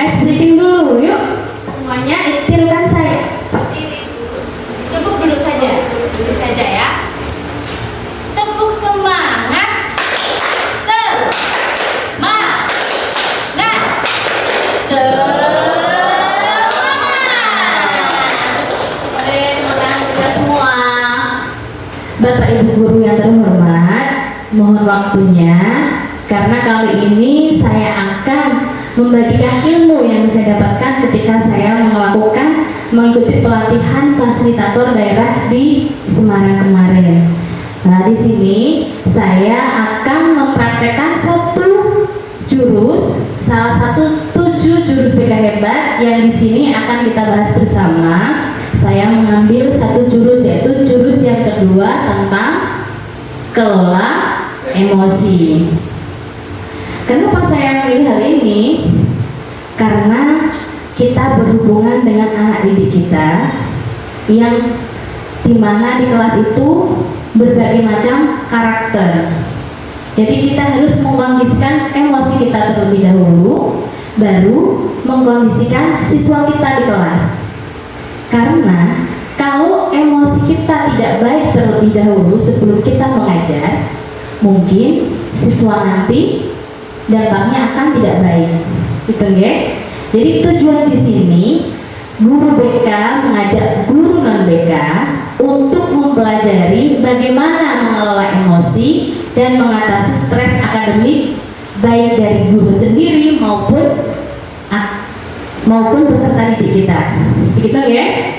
ice breaking dulu, yuk. Semuanya tirukan saya. Cukup duduk saja ya. Tepuk semangat. Semangat. Semua. Bapak Ibu guru yang terhormat, mohon waktunya karena kali ini saya akan membagikan ilmu yang saya dapatkan ketika saya mengikuti pelatihan fasilitator daerah di Semarang kemarin. Nah, di sini saya akan mempraktekkan salah satu 7 jurus BK hebat yang di sini akan kita bahas bersama. Saya mengambil satu jurus, yaitu jurus yang kedua tentang kelola emosi. Kenapa saya pilih hal ini? Karena kita berhubungan dengan anak didik kita yang dimana di kelas itu berbagai macam karakter. Jadi kita harus mengkondisikan emosi kita terlebih dahulu, baru mengkondisikan siswa kita di kelas. Karena kalau emosi kita tidak baik terlebih dahulu sebelum kita mengajar, mungkin siswa nanti dampaknya akan tidak baik, gitu ya. Jadi tujuan di sini guru BK mengajak guru non BK untuk mempelajari bagaimana mengelola emosi dan mengatasi stres akademik baik dari guru sendiri maupun peserta didik kita, begitu ya.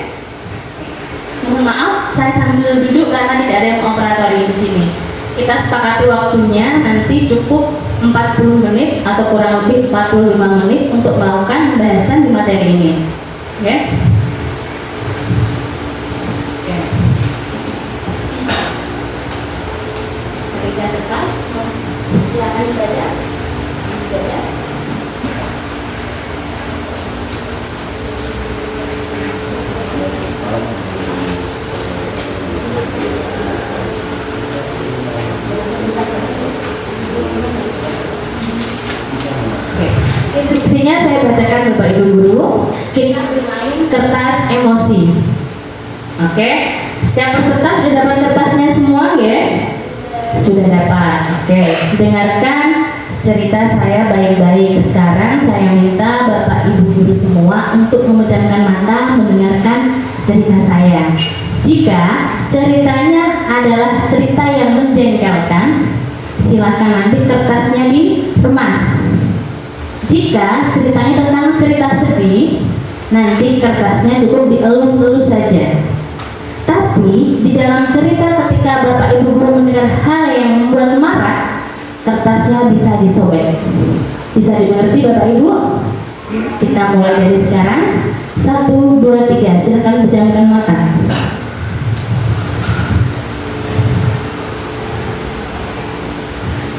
Mohon maaf, saya sambil duduk karena tidak ada yang operatori di sini. Kita sepakati waktunya nanti cukup 40 menit atau kurang lebih 45 menit untuk melakukan bahasan di materi ini. Oke? Serikat kertas, silakan dibaca. Instruksinya saya bacakan Bapak Ibu guru. Kita bermain kertas emosi. Oke, setiap peserta sudah dapat kertasnya semua ya? Sudah dapat. Oke, dengarkan cerita saya baik-baik. Sekarang saya minta Bapak Ibu guru semua untuk memejamkan mata mendengarkan cerita saya. Jika ceritanya adalah cerita yang menjengkelkan, silakan nanti kertasnya dikemas. Jika ceritanya tentang cerita sedih, nanti kertasnya cukup dielus-elus saja. Tapi di dalam cerita ketika Bapak Ibu guru mendengar hal yang membuat marah, kertasnya bisa disobek. Bisa dimengerti Bapak Ibu? Kita mulai dari sekarang. 1, 2, 3. Silakan pejamkan mata.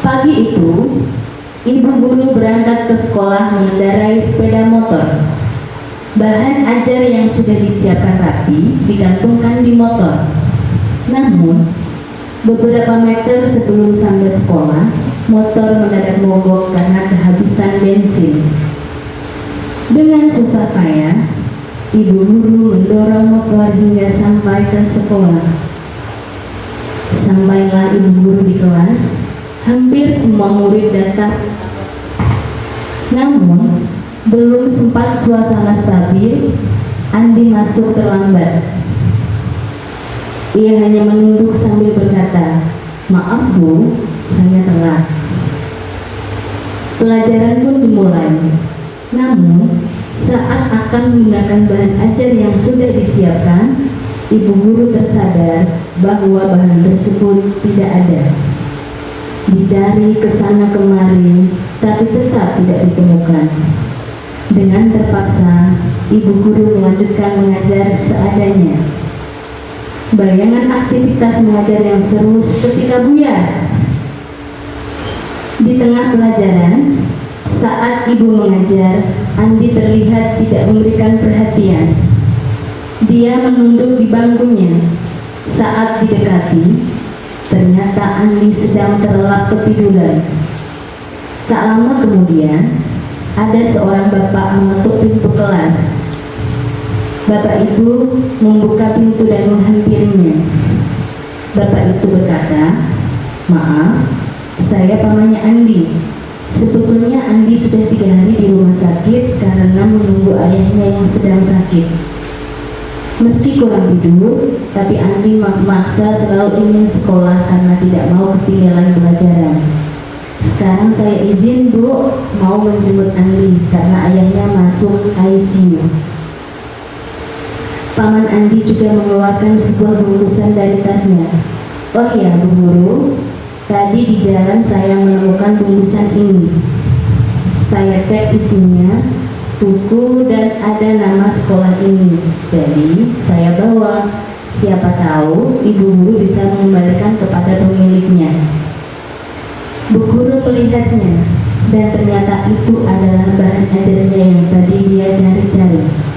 Pagi itu, ibu guru berangkat ke sekolah mengendarai sepeda motor. Bahan ajar yang sudah disiapkan rapi digantungkan di motor. Namun, beberapa meter sebelum sampai sekolah, motor mendadak mogok karena kehabisan bensin. Dengan susah payah, ibu guru mendorong motor hingga sampai ke sekolah. Sampailah ibu guru di kelas, hampir semua murid datang. Namun, belum sempat suasana stabil, Andi masuk terlambat. Ia hanya menunduk sambil berkata, "Maaf Bu, saya telat." Pelajaran pun dimulai. Namun, saat akan menggunakan bahan ajar yang sudah disiapkan, ibu guru tersadar bahwa bahan tersebut tidak ada. Dicari ke sana kemari, tapi tetap tidak ditemukan. Dengan terpaksa, ibu guru melanjutkan mengajar seadanya. Bayangan aktivitas mengajar yang seru seketika buyar. Di tengah pelajaran, saat ibu mengajar, Andi terlihat tidak memberikan perhatian. Dia menunduk di bangkunya. Saat didekati, ternyata Andi sedang terlelap ketiduran. Tak lama kemudian, ada seorang bapak Bapak Ibu membuka pintu dan menghampirinya. Bapak itu berkata, "Maaf, saya pamannya Andi. Sebetulnya Andi sudah 3 hari di rumah sakit karena menunggu ayahnya yang sedang sakit. Meski kurang tidur, tapi Andi memaksa selalu ingin sekolah karena tidak mau ketinggalan pelajaran. Sekarang saya izin Bu, mau menjemput Andi karena ayahnya masuk ICU." Paman Andi juga mengeluarkan sebuah bungkusan dari tasnya. "Oh ya Bu Guru, tadi di jalan saya menemukan bungkusan ini. Saya cek isinya, buku dan ada nama sekolah ini. Jadi saya bawa. Siapa tahu Ibu Guru bisa mengembalikan kepada pemiliknya." Bu Guru melihatnya dan ternyata itu adalah bahan ajarnya yang tadi dia cari-cari.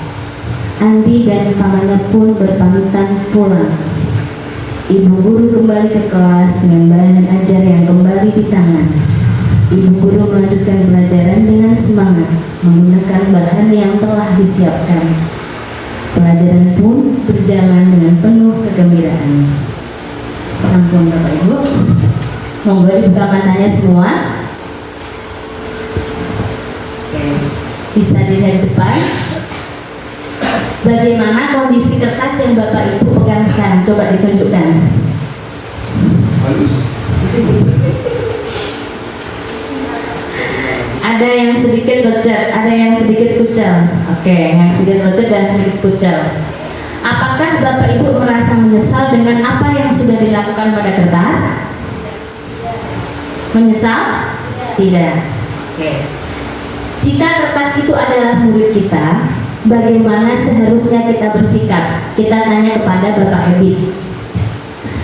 Andi dan pamannya pun berpamitan pulang. Ibu Guru kembali ke kelas dengan bahan ajar yang kembali di tangan. Ibu Guru melanjutkan pelajaran dengan semangat menggunakan bahan yang telah disiapkan. Pelajaran pun berjalan dengan penuh kegembiraan. Sampun Bapak Ibu, monggo dibuka matanya semua. Oke, bisa dilihat di depan. Bagaimana kondisi kertas yang Bapak Ibu pegang sekarang? Coba ditunjukkan. Halus. Ada yang sedikit lecet, ada yang sedikit kucel. Oke, yang sedikit lecet dan sedikit kucel. Apakah Bapak Ibu merasa menyesal dengan apa yang sudah dilakukan pada kertas? Menyesal? Tidak. Oke. Jika kertas itu adalah murid kita, bagaimana seharusnya kita bersikap? Kita tanya kepada Bapak Ebit.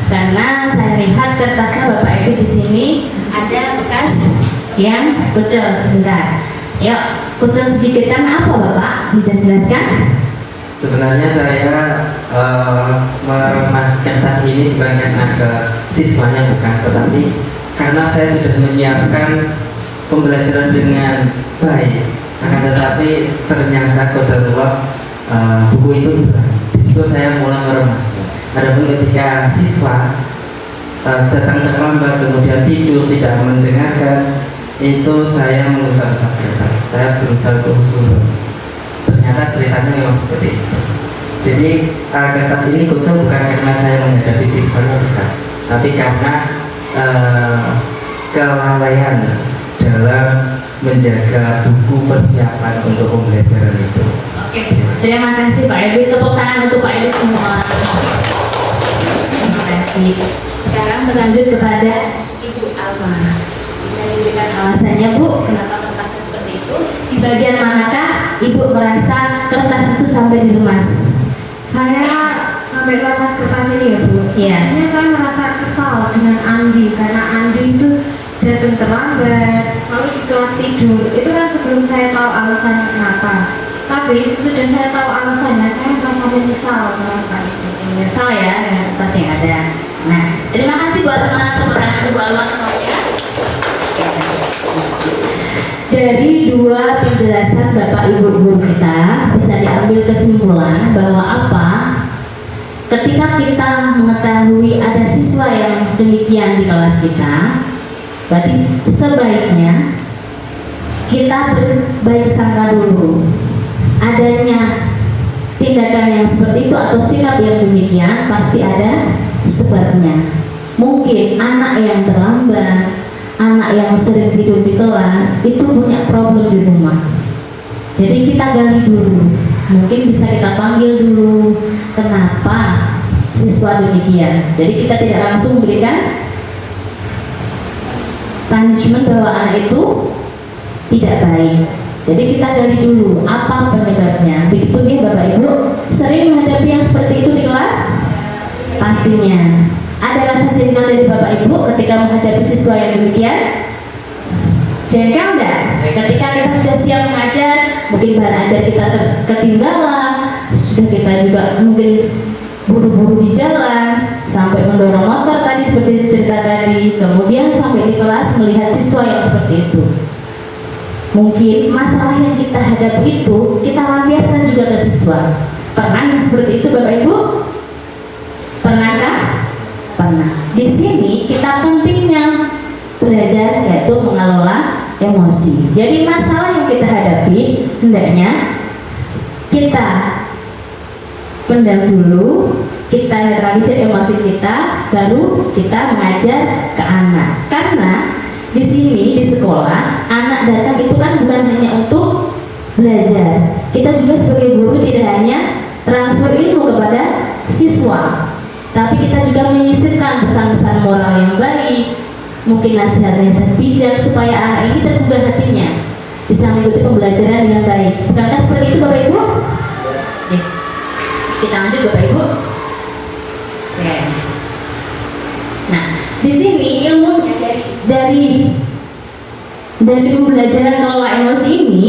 Karena saya lihat kertasnya Bapak Ebit di sini ada bekas yang kucel sebentar. Yuk, kucel sedikit karena apa Bapak? Bisa jelaskan? Sebenarnya saya mas kertas ini bukan karena ke siswanya, bukan, tetapi karena saya sudah menyiapkan pembelajaran dengan baik, akan tetapi ternyata qadarullah buku itu hilang. Di situ saya mulai meremasnya. Adapun ketika siswa datang terlambat kemudian tidur tidak mendengarkan, itu saya mengusap-usap kertas. Saya berusaha untuk husnul. Ternyata ceritanya memang seperti itu. Jadi kertas ini kucel bukan karena saya menghadapi siswanya, bukan, tapi karena kelalaian dalam menjaga buku persiapan untuk pembelajaran itu. Oke, terima kasih Pak Ebit. Tepuk tangan untuk Pak Ebit semua. Terima kasih. Sekarang berlanjut kepada Ibu Alma. Bisa diberikan alasannya Bu, kenapa kertasnya seperti itu? Di bagian manakah Ibu merasa kertas itu sampai diremas? Saya sampai lepas kertas ini ya Bu. Iya. Akhirnya saya merasa kesal dengan Andi karena Andi itu datang terlambat, lalu di kelas tidur. Itu kan sebelum saya tahu alasannya kenapa. Tapi sesudah saya tahu alasannya, saya merasa menyesal melakukan itu. Menyesal ya dengan kertas yang ada. Nah, terima kasih buat teman-teman Ibu Alma semuanya. Dari dua penjelasan Bapak Ibu guru kita bisa diambil kesimpulan bahwa apa? Ketika kita mengetahui ada siswa yang demikian di kelas kita, berarti sebaiknya kita berbaik sangka dulu. Adanya tindakan yang seperti itu atau sikap yang demikian pasti ada sebabnya. Mungkin anak yang terlambat, anak yang sering tidur di kelas itu punya problem di rumah. Jadi kita gali dulu, mungkin bisa kita panggil dulu kenapa siswa demikian. Jadi kita tidak langsung berikan punishment bahwa anak itu tidak baik. Jadi kita gali dulu apa penyebabnya. Begitu ya Bapak Ibu, sering menghadapi yang seperti itu di kelas? Pastinya. Ada rasa jengkel dari Bapak Ibu ketika menghadapi siswa yang demikian? Jengkel enggak? Ketika kita sudah siap mengajar, mungkin bahan ajar kita ketinggalan, sudah kita juga mungkin buru-buru di jalan, sampai mendorong motor tadi seperti cerita tadi, kemudian sampai di kelas melihat siswa yang seperti itu. Mungkin masalah yang kita hadapi itu kita lampiaskan juga ke siswa. Pernah yang seperti itu Bapak Ibu? Pernahkah? Pernah. Di sini kita pentingnya belajar yaitu mengelola emosi. Jadi masalah yang kita hadapi hendaknya kita pendam dulu, kita netralisir emosi kita, baru kita mengajar ke anak. Karena di sini di sekolah anak datang itu kan bukan hanya untuk belajar. Kita juga sebagai guru tidak hanya transfer ilmu kepada siswa, tapi kita juga menyisipkan pesan-pesan moral yang baik, mungkin nasihat-nasihat bijak supaya anak ini tergugah hatinya, bisa mengikuti pembelajaran dengan baik. Bukankah seperti itu Bapak Ibu? Oke. Kita lanjut Bapak Ibu. Oke. Nah, di sini ilmunya dari pembelajaran kelola emosi ini.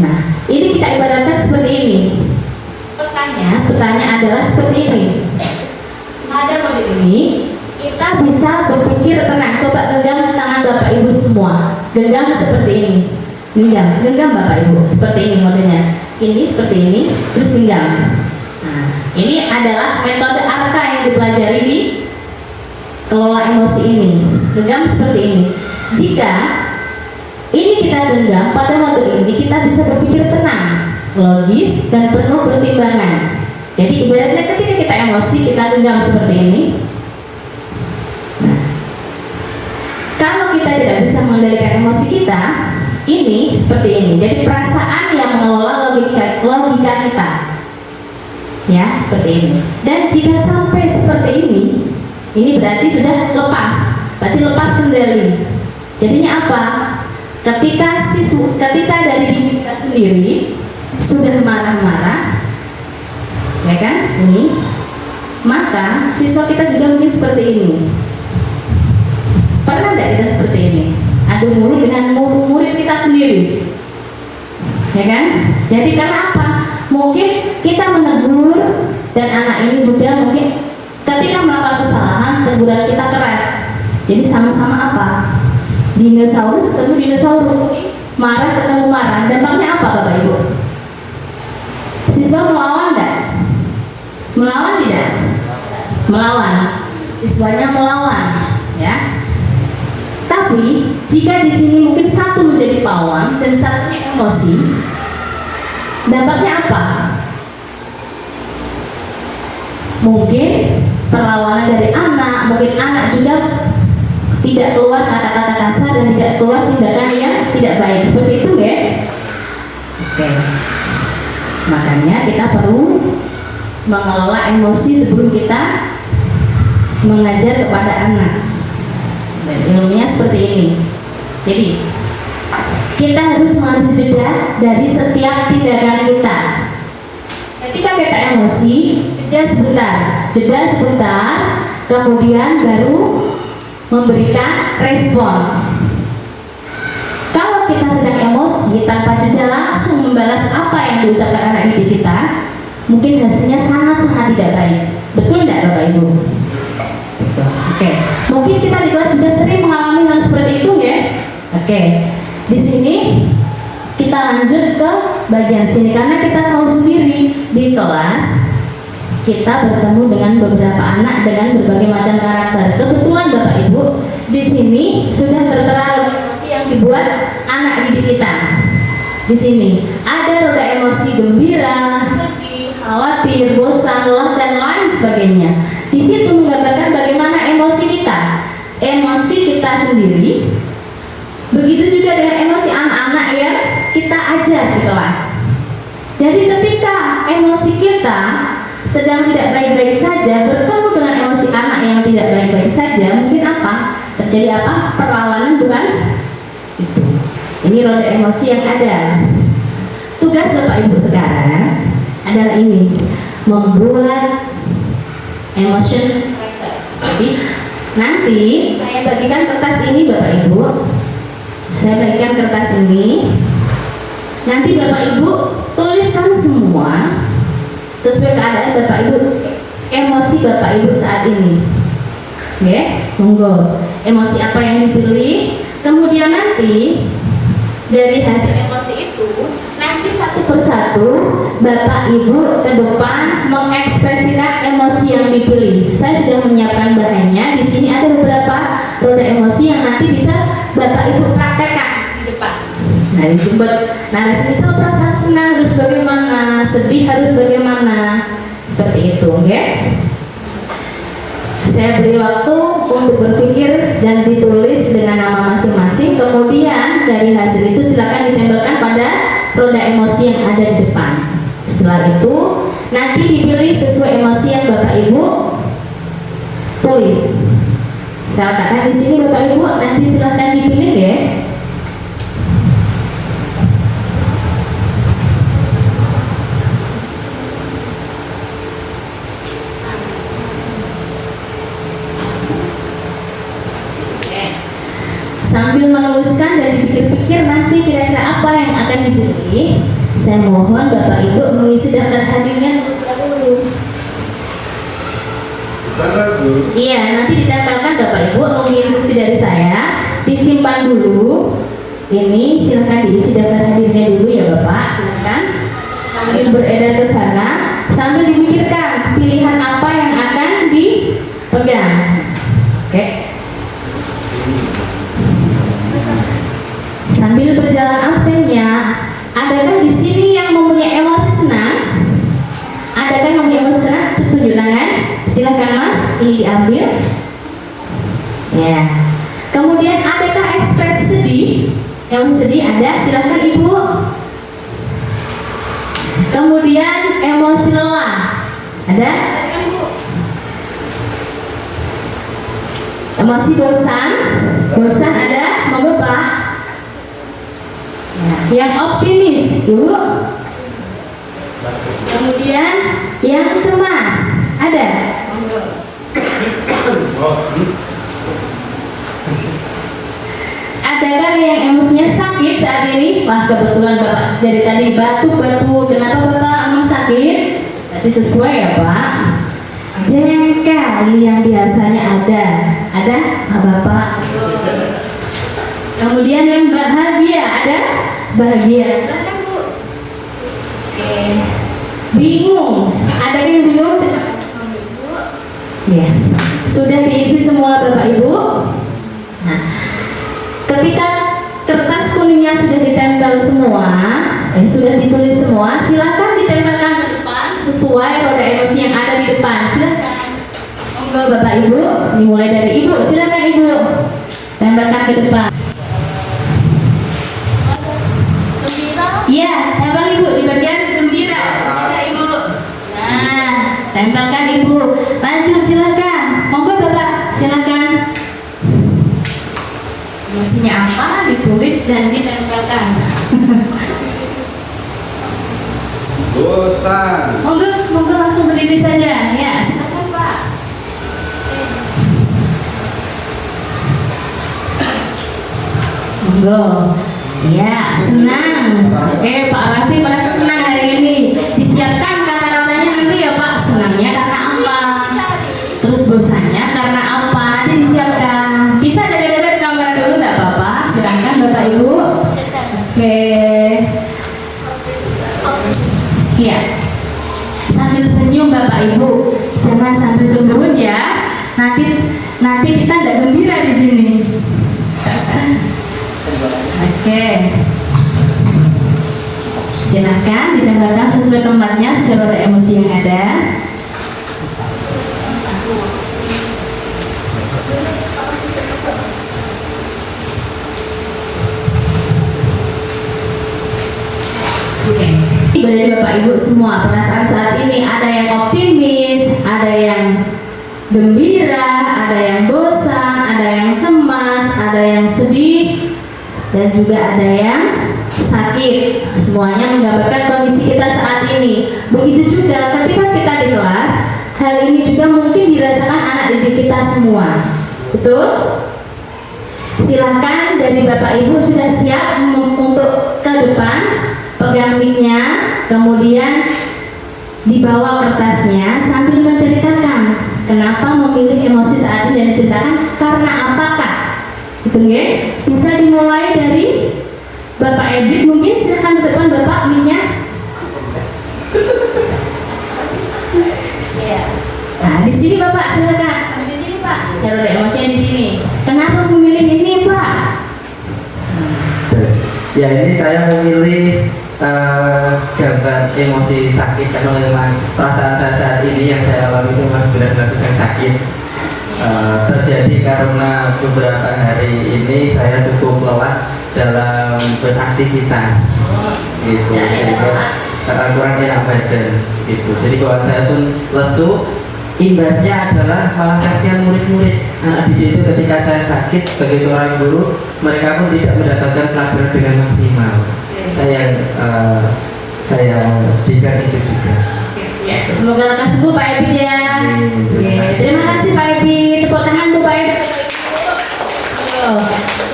Nah, ini kita ibaratkan seperti ini. Pertanyaan adalah seperti ini. Pada model ini kita bisa berpikir tenang. Coba genggam tangan Bapak Ibu semua. Genggam seperti ini. Genggam Bapak Ibu. Seperti ini modelnya. Ini seperti ini, terus genggam. Nah, ini adalah metode ARKA yang dipelajari di kelola emosi ini. Genggam seperti ini. Jika ini kita genggam pada model ini, kita bisa berpikir tenang, logis, dan penuh pertimbangan. Jadi ibaratnya ketika kita emosi, kita genggam seperti ini. Nah, kalau kita tidak bisa mengendalikan emosi kita, ini seperti ini. Jadi perasaan yang mengelola logika kita, ya seperti ini. Dan jika sampai seperti ini berarti sudah lepas, berarti lepas kendali. Jadinya apa? Ketika dari diri kita sendiri sudah marah-marah, ya kan? Ini, maka siswa kita juga mungkin seperti ini. Pernah tidak kita seperti ini? Adu mulut dengan murid kita sendiri, ya kan? Jadi karena apa? Mungkin kita menegur dan anak ini juga mungkin ketika melakukan kesalahan teguran kita keras. Jadi sama-sama apa? Dinosaurus ketemu dinosaurus, marah ketemu marah. Dampaknya apa Bapak Ibu? Siswa melawan tidak? Melawan tidak? Melawan. Siswanya melawan, ya. Tapi jika di sini mungkin satu menjadi pawang dan satunya emosi, dampaknya apa? Mungkin perlawanan dari anak, mungkin anak juga tidak keluar kata-kata kasar dan tidak keluar tindakan yang tidak baik. Seperti itu ya. Oke. Makanya kita perlu mengelola emosi sebelum kita mengajar kepada anak. Dan ilmunya seperti ini. Jadi kita harus mengambil jeda dari setiap tindakan kita. Ketika kita emosi, jeda sebentar, kemudian baru memberikan respon. Kalau kita sedang emosi tanpa jeda langsung membalas apa yang diucapkan anak didik kita, mungkin hasilnya sangat-sangat tidak baik. Betul tidak Bapak Ibu? Betul. Oke. Mungkin kita di kelas juga sering mengalami hal seperti itu ya. Oke. Di sini kita lanjut ke bagian sini karena kita tahu sendiri di kelas kita bertemu dengan beberapa anak dengan berbagai macam karakter. Kebetulan Bapak Ibu di sini sudah tertera roda emosi yang dibuat anak didik kita. Di sini ada roda emosi gembira, sedih, khawatir, bosan, lelah dan lain sebagainya. Di situ menggambarkan bagaimana emosi kita sendiri. Begitu juga dengan emosi anak-anak yang kita ajar di kelas. Jadi ketika emosi kita sedang tidak baik-baik saja bertemu dengan emosi anak yang tidak baik-baik saja, mungkin apa? Terjadi apa? Perlawanan, bukan? Itu. Ini roda emosi yang ada. Tugas Bapak Ibu sekarang adalah ini, membuat emotion tracker. Jadi nanti saya bagikan kertas ini Bapak Ibu. Saya bagikan kertas ini. Nanti Bapak Ibu tuliskan semua sesuai keadaan Bapak Ibu, emosi Bapak Ibu saat ini. Oke, monggo. Emosi apa yang dipilih? Kemudian nanti dari hasil emosi itu nanti nanti satu persatu Bapak Ibu ke depan mengekspresikan emosi yang dipilih. Saya sudah menyiapkan bahannya. Di sini ada beberapa roda emosi yang nanti bisa Bapak Ibu praktekkan di depan. Nah, disebut narasi misal perasaan senang harus bagaimana, sedih harus bagaimana, seperti itu, ya. Saya beri waktu untuk berpikir dan ditulis dengan nama masing-masing. Kemudian dari hasil itu silakan ditempelkan pada roda emosi yang ada di depan. Setelah itu nanti dipilih sesuai emosi yang Bapak Ibu tulis. Saya letakkan di sini Bapak Ibu, nanti silakan dipilih ya. Sambil menuliskan dan dipikir-pikir nanti kira-kira apa yang akan dipilih, saya mohon Bapak Ibu mengisi daftar hadirnya terlebih dahulu. Iya, nanti ditempelkan Bapak Ibu, nunggu instruksi dari saya, disimpan dulu. Ini silahkan diisi daftar hadirnya dulu ya Bapak, silahkan. Sambil beredar ke sana, sambil dimikirkan pilihan apa yang akan dipegang. Oke. Sambil berjalan absennya, adakah di sini yang mempunyai emosi senang? Adakah yang mempunyai emosi senang? Tunjuk tangan. Silahkan Mas, ini diambil. Ya. Kemudian adakah ekspresi sedih? Yang sedih ada, silahkan Ibu. Kemudian emosi lelah ada? Silahkan Bu. Emosi bosan? Bosan ada? Monggo Pak. Yang optimis, Ibu. Kemudian yang cemas, ada? Adakah yang emosinya sakit saat ini? Wah, kebetulan Bapak dari tadi batuk-batuk. Kenapa Bapak emang sakit? Berarti sesuai ya Pak. Jengkel yang biasanya ada Bapak. Kemudian yang bahagia ada? Bahagia. Silakan Bu. Oke. Bingung. Ada yang bingung? Ya. Sudah diisi semua Bapak Ibu. Nah, ketika kertas kuningnya sudah ditempel semua, sudah ditulis semua, silakan ditempelkan ke depan sesuai roda emosi yang ada di depan. Silakan. Monggo Bapak Ibu, dimulai dari Ibu. Silakan Ibu. Tempelkan ke depan. Iya, tempel Ibu di bagian gembira. Ibu. Nah, tempelkan Ibu. Lanjut silakan. Monggo Bapak, silakan. Emosinya apa? Ditulis dan ditempelkan. Bosan. Monggo langsung berdiri saja. Ya, silakan Pak. Monggo. Ya, senang. Oke, Pak Raffi merasa senang hari ini. Disiapkan kata-katanya nanti ya Pak. Senangnya karena apa? Terus bosannya karena apa? Nanti disiapkan. Bisa dada-dada kamera dulu nggak apa-apa? Silahkan Bapak Ibu. Oke. Iya. Sambil senyum Bapak Ibu. Jangan sambil cemberut ya. Nanti kita nggak gembira di sini. Oke. Silakan ditempelkan sesuai tempatnya, sesuai roda emosi yang ada. Oke. Dari Bapak Ibu semua, perasaan saat ini ada yang optimis, ada yang gembira, ada yang bosan, ada yang cemas, ada yang sedih, dan juga ada yang sakit. Semuanya menggambarkan kondisi kita saat ini. Begitu juga ketika kita di kelas, hal ini juga mungkin dirasakan anak didik kita semua. Betul? Silahkan dari Bapak Ibu sudah siap untuk ke depan, pegang mic-nya, kemudian dibawa kertasnya sambil menceritakan kenapa memilih emosi saat ini dan diceritakan karena apakah. Gitu ya? Bisa dimulai dari Bapak Edit mungkin silakan ke depan Bapak mic-nya. Iya. Nah, di sini Bapak silakan. Sampai di sini Pak. Jangan ada emosinya di sini. Kenapa memilih ini Pak? Terus, ya ini saya memilih gambar emosi sakit karena memang perasaan saya saat ini yang saya alami itu mas benar-benar sedang sakit. Terjadi karena beberapa hari ini saya cukup lelah dalam beraktivitas gitu, sehingga kurang enak badan gitu. Jadi kalau saya pun lesu, imbasnya adalah malah kasihan murid-murid anak didik itu ketika saya sakit sebagai seorang guru, mereka pun tidak mendapatkan pelajaran dengan maksimal. Saya sedihkan itu juga. Ya, semoga lekas sembuh Pak Ebi ya. Terima kasih Pak Ebi. Tepuk tangan tuh Pak Ebi.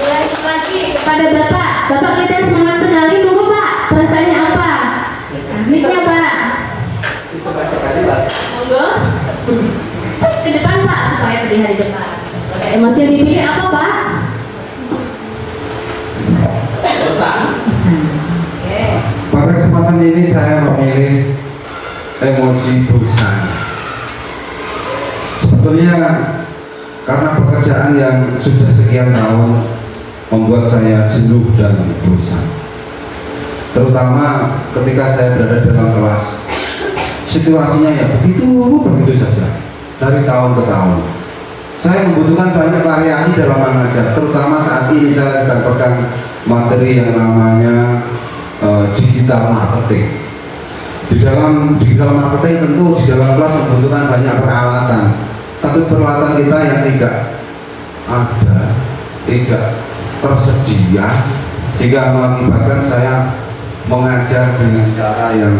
Lanjut lagi kepada Bapak. Bapak kita semangat sekali, monggo Pak. Perasaannya apa? Mic-nya Pak. Bisa baca tadi Pak. Monggo. Ke depan Pak supaya terlihat di depan. Emosi yang dipilih apa Pak? Bosan. Oke. Pada kesempatan ini saya memilih emosi bosan. Sebetulnya karena pekerjaan yang sudah sekian tahun membuat saya jenuh dan bosan. Terutama ketika saya berada dalam kelas, situasinya ya begitu saja dari tahun ke tahun. Saya membutuhkan banyak variasi dalam mengajar, terutama saat ini saya sedang pegang materi yang namanya digital marketing. Di dalam digital marketing tentu di dalam kelas membutuhkan banyak peralatan, tapi peralatan kita yang tidak ada, tidak tersedia, sehingga mengakibatkan saya mengajar dengan cara yang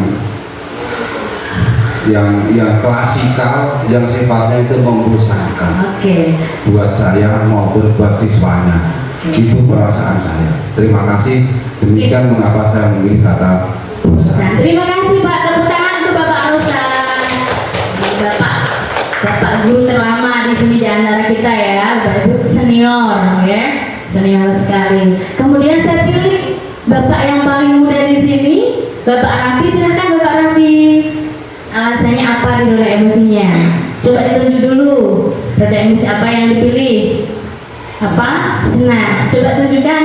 klasikal, yang sifatnya itu membosankan. Oke. Buat saya maupun buat siswanya. Itu perasaan saya. Terima kasih. Demikian mengapa saya memilih kata bosan. Terima kasih Pak. Tepuk tangan untuk Bapak Rosan. Bapak guru terlama di sini di antara kita ya, Bapak Ibu senior ya, senior sekali. Kemudian saya pilih Bapak yang paling muda di sini, Bapak Raffi. Silahkan Bapak Raffi. Alasannya apa di roda emosinya? Coba ditunjuk dulu. Roda emosi apa yang dipilih? Apa? Senang. Coba tunjukkan.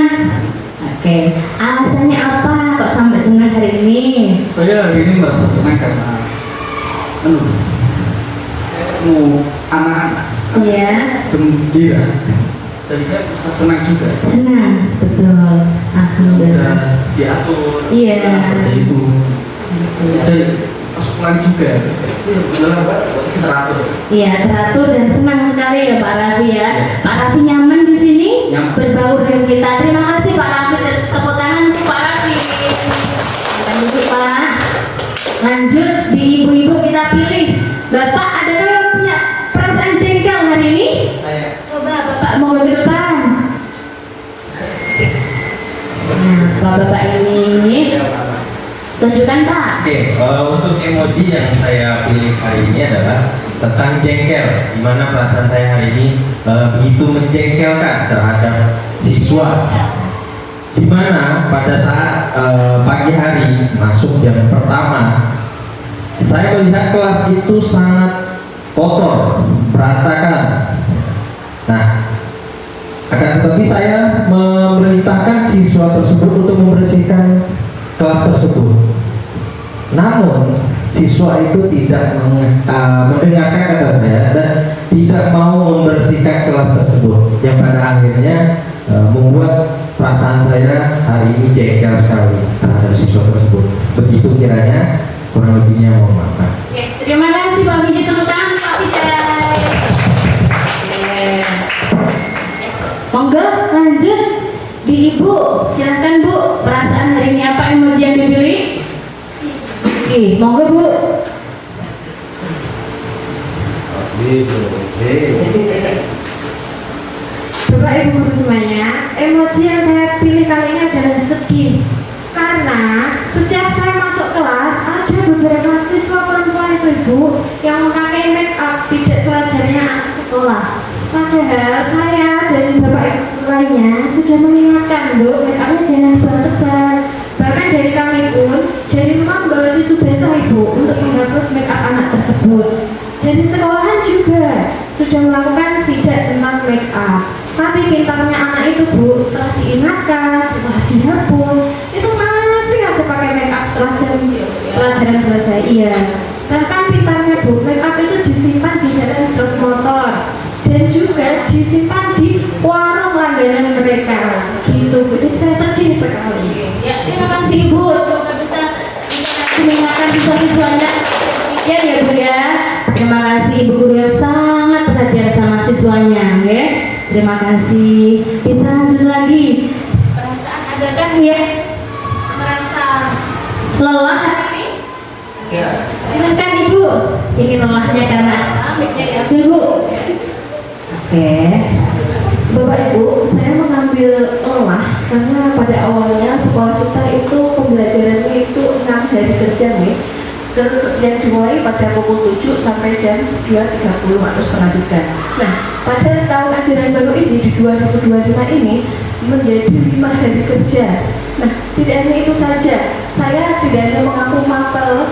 Oke. Alasannya apa kok sampai senang hari ini? Saya hari ini merasa senang karena anak-anak Iya. gembira dan saya merasa senang juga. Senang, betul. Alhamdulillah. Dan diatur Iya. seperti itu dan pas pulang juga benar buat teratur. Iya, teratur dan senang sekali ya Pak Raffi ya. Pak Raffi nyaman di sini, Nyaman. berbaur dengan kita. Terima kasih Pak Raffi. Tepuk tangan untuk Pak Raffi. Lanjut Pak. Lanjut di ibu-ibu kita pilih. Bapak ada yang punya perasaan jengkel hari ini? Saya Coba Bapak mau ke depan. Nah, Bapak ini tunjukkan Pak. Oke, untuk emoji yang saya pilih hari ini adalah tentang jengkel, di mana perasaan saya hari ini begitu menjengkelkan terhadap siswa, di mana pada saat pagi hari masuk jam pertama, saya melihat kelas itu sangat kotor, berantakan. Nah, akan tetapi saya memerintahkan siswa tersebut untuk membersihkan kelas tersebut. Namun siswa itu tidak mendengarkan kata saya dan tidak mau membersihkan kelas tersebut, yang pada akhirnya membuat perasaan saya hari ini jengkel sekali terhadap siswa tersebut. Begitu kiranya, kurang lebihnya mohon maaf. Oke, terima kasih Pak Wijay. Tepuk tangan Pak Wijay. Monggo lanjut di Ibu. Silahkan Bu. Perasaan hari ini apa emoji yang dipilih? Oke, monggo Bu. Bapak Ibu guru semuanya, emoji yang saya pilih kali ini adalah sedih. Karena setiap saya masuk kelas ada beberapa siswa perempuan itu Ibu yang memakai make up tidak sewajarnya anak sekolah. Padahal saya dan Bapak Ibu tuanya sudah mengingatkan, Bu, make upnya jangan tebal-tebal. Bahkan dari kami pun, dari rumah membawa tisu basah Ibu untuk menghapus make up anak tersebut. Dan di sekolahan juga sudah melakukan sidak tentang make up. Tapi pintarnya anak itu, Bu, setelah diingatkan, setelah dihapus, itu masih aja pakai make up setelah jam pelajaran selesai. Iya. Bahkan pintarnya, Bu, make up itu disimpan di dalam jok motor dan juga disimpan di warung langganan mereka. Gitu, Bu. Jadi saya sedih sekali. Ya, terima kasih Ibu. Semoga bisa mengingatkan siswa-siswanya. Ya Bu ya. Terima kasih Ibu guru yang sangat perhatian sama siswanya, ya. Terima kasih. Bisa lanjut lagi. Perasaan adakah ya merasa lelah hari ini? Ya. Silakan Ibu. Ini lelahnya karena mic-nya diambil Bu. Oke. Bapak Ibu, saya mengambil lelah karena pada awalnya sekolah kita itu pembelajarannya itu 6 hari kerja nih, yang dimulai pada pukul 7 sampai jam 2.30 atau setengah 3. Nah, pada tahun ajaran baru ini di 2025 ini menjadi 5 hari kerja. Nah, tidak hanya itu saja, saya tidak hanya mengaku mata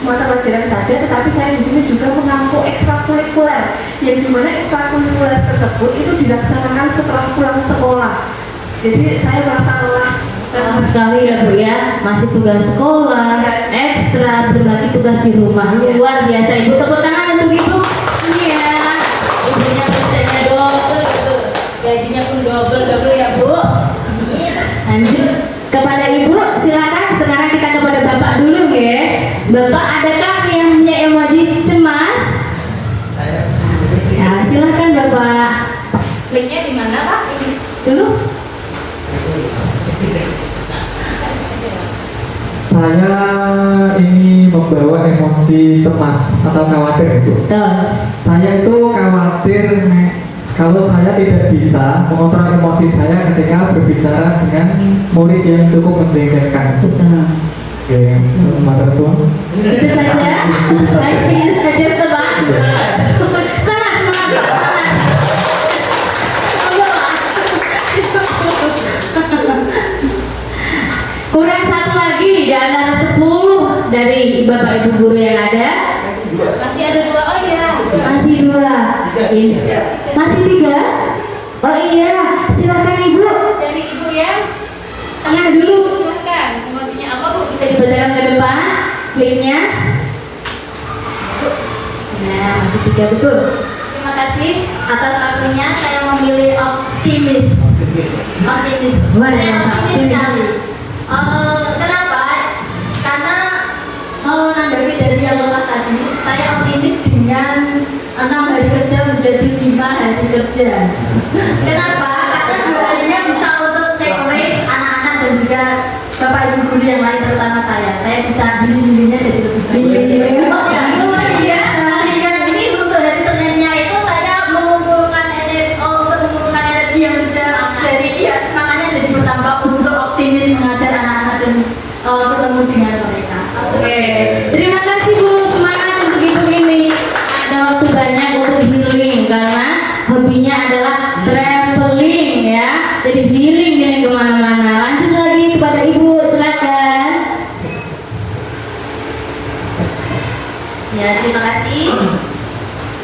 pelajaran saja, tetapi saya di sini juga mengampu ekstrakurikuler, yang dimana ekstrakurikuler tersebut itu dilaksanakan setelah pulang sekolah. Jadi saya merasa lelah Sekali ya Bu ya, masih tugas sekolah, ekstra, berbagi tugas di rumah. Luar biasa Ibu, tepuk tangan untuk Ibu. Iya, ibunya kerjanya double, gajinya pun double ya Bu. Lanjut kepada Ibu, silakan. Sekarang kita kepada Bapak dulu ya. Bapak, adakah yang punya emoji cemas? Ya, silakan Bapak. Linknya di mana Pak? Ini dulu. Saya ini membawa emosi cemas atau khawatir itu. Tuh. Saya itu khawatir kalau saya tidak bisa mengontrol emosi saya ketika berbicara dengan murid yang cukup menjengkelkan. Oke, matur suwun. Itu saja. Itu saja Bapak. Semangat. Kurang satu lagi di antara 10 dari Bapak Ibu guru yang ada. Masih ada 2. Oh iya, masih 2. Masih 3. Oh iya, silakan Ibu. Dari Ibu yang tengah dulu, silakan. Emojinya apa Bu? Bisa dibacakan ke depan. Kliknya. Nah, masih 3 betul. Terima kasih atas waktunya. Saya memilih optimis. Luar biasa, Optimis sekali. Kenapa? Karena menanggapi dari yang lelah tadi, saya optimis dengan 6 hari kerja menjadi 5 hari kerja. Kenapa? Karena 2 harinya bisa untuk take rate anak-anak dan juga bapak ibu guru yang lain, terutama saya. Saya bisa bimbing-bimbingnya jadi lebih baik. Sehingga ini untuk hari Seninnya itu saya mengumpulkan energi yang sudah dari semangatnya jadi bertambah untuk optimis mengajar anak-anak dan bertemu dengan mereka. Oke, terima kasih Bu. Semangat untuk Ibu ini. Ada waktu banyak untuk healing karena hobinya adalah traveling ya. Jadi healing kemana-mana. Lanjut lagi kepada Ibu, silakan. Ya, terima kasih.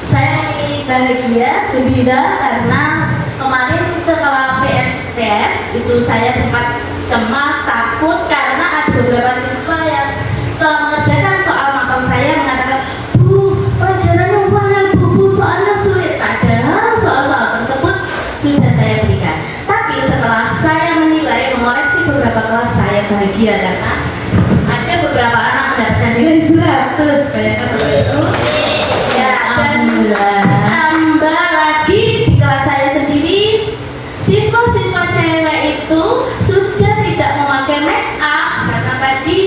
Saya ini bahagia, gembira karena kemarin setelah PSTS itu saya sempat cemas, takut karena ada beberapa siswa yang setelah mengerjakan soal mapel saya mengatakan, Bu, pelajarannya banyak Bu, soalnya sulit. Padahal soal-soal tersebut sudah saya berikan. Tapi setelah saya menilai, mengoreksi beberapa kelas, saya bahagia karena ada beberapa anak mendapatkan nilai 100 kayak itu. Ya, dan tambah lagi di kelas saya sendiri, siswa-siswa cewek itu sudah tidak memakai make up karena tadi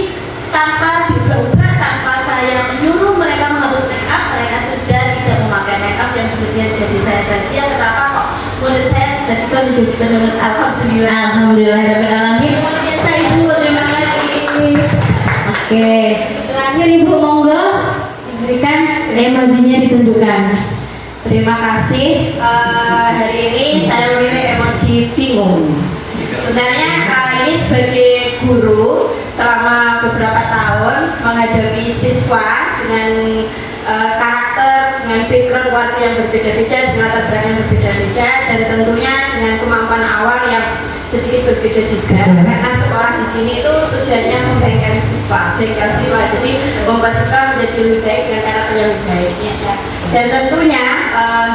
tanpa diubah-ubah, tanpa saya menyuruh mereka menghapus make up, mereka sudah tidak memakai make up yang kemudian jadi saya bahagia. Kenapa kok murid saya tiba-tiba menjadi penulis? Alhamdulillah. Alhamdulillah alamin. Luar biasa Ibu, terima kasih. Oke, terakhir Ibu monggo diberikan emojinya ditunjukkan. Terima kasih. Hari ini saya memilih emoji bingung. Sebenarnya ini sebagai guru selama beberapa tahun menghadapi siswa dengan karakter, dengan background keluarga yang berbeda-beda, dengan latar belakang yang berbeda-beda, dan tentunya dengan kemampuan awal yang sedikit berbeda juga. Karena sekolah di sini itu tujuannya membengkel siswa, jadi membuat siswa menjadi lebih baik dengan karakter yang lebih baik. Dan tentunya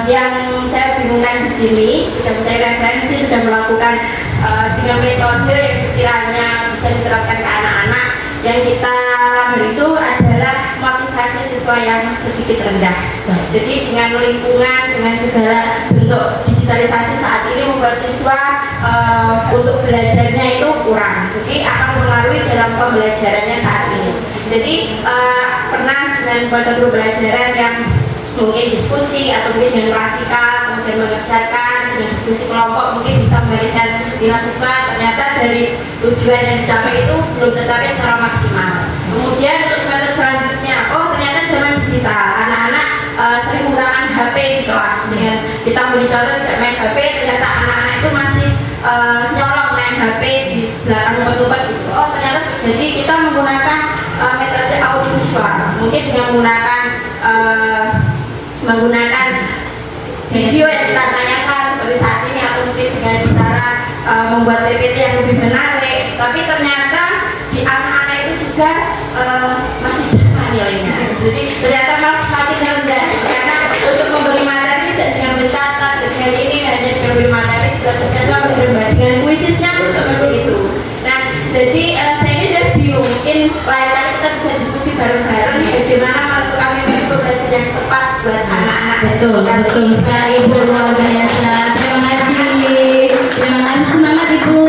yang saya bingungkan di sini sudah mencari referensi, sudah melakukan dengan metode yang sekiranya bisa diterapkan ke anak-anak. Yang kita lakukan itu adalah motivasi siswa yang sedikit rendah. Jadi dengan lingkungan, dengan segala bentuk digitalisasi saat ini membuat siswa untuk belajarnya itu kurang. Jadi akan mempengaruhi dalam pembelajarannya saat ini. Jadi pernah dengan metode pembelajaran yang mungkin diskusi atau mungkin dengan klasikal, kemudian mengerjakan dengan diskusi kelompok mungkin bisa memberikan minat siswa, ternyata dari tujuan yang dicapai itu belum tercapai secara maksimal. Kemudian untuk semester selanjutnya, oh ternyata zaman digital, anak-anak sering menggunakan HP di kelas. Dengan kita beri contoh tidak main HP, ternyata anak-anak itu masih nyolong main HP di belakang tempat-tempat gitu. Oh ternyata jadi kita menggunakan metode audiovisual, mungkin dengan menggunakan video yang kita tayangkan seperti saat ini, atau mungkin dengan cara membuat PPT yang lebih menarik. Tapi ternyata di anak-anak itu juga masih sama nilainya. Jadi ternyata masih semakin rendah karena untuk memberi materi tidak dengan mencatat, dengan ini hanya dengan memberi materi juga ternyata berbeda. Dengan kuisisnya pun seperti itu. Nah jadi saya ini udah bingung, mungkin lain kali kita bisa diskusi bareng-bareng bagaimana menentukan metode belajar yang tepat buat anak-anak. Betul sekali Ibu, luar biasa. Terima kasih, semangat Ibu.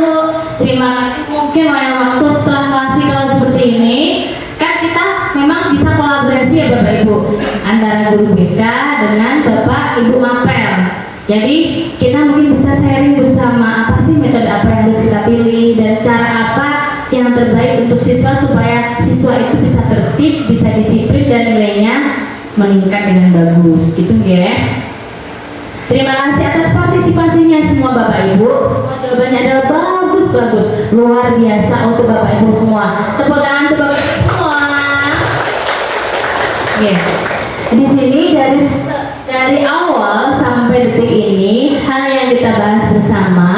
Terima kasih. Mungkin lain waktu setelah klasik kalau seperti ini kan kita memang bisa kolaborasi ya Bapak Ibu antara guru BK dengan Bapak Ibu Mapel. Jadi kita mungkin bisa sharing bersama apa sih metode apa yang harus kita pilih dan cara apa yang terbaik untuk siswa supaya siswa itu bisa tertib, bisa disiplin dan nilainya meningkat dengan bagus, gitu ya. Terima kasih atas partisipasinya semua Bapak Ibu. Semua jawabannya adalah bagus, luar biasa untuk Bapak Ibu semua. Tepuk tangan untuk Bapak Ibu semua. Ya. Di sini dari awal sampai detik ini hal yang kita bahas bersama,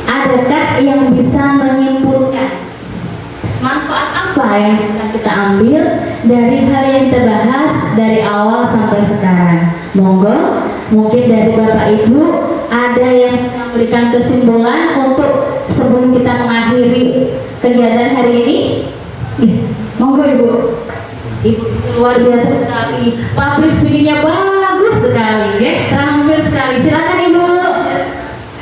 adakah yang bisa menyimpulkan manfaat apa yang bisa kita ambil dari hal yang kita bahas dari awal sampai sekarang? Monggo, mungkin dari Bapak Ibu ada yang bisa memberikan kesimpulan untuk sebelum kita mengakhiri kegiatan hari ini. Monggo Ibu. Ibu luar biasa sekali, public speakingnya bagus sekali, ya, terampil sekali. Silakan Ibu.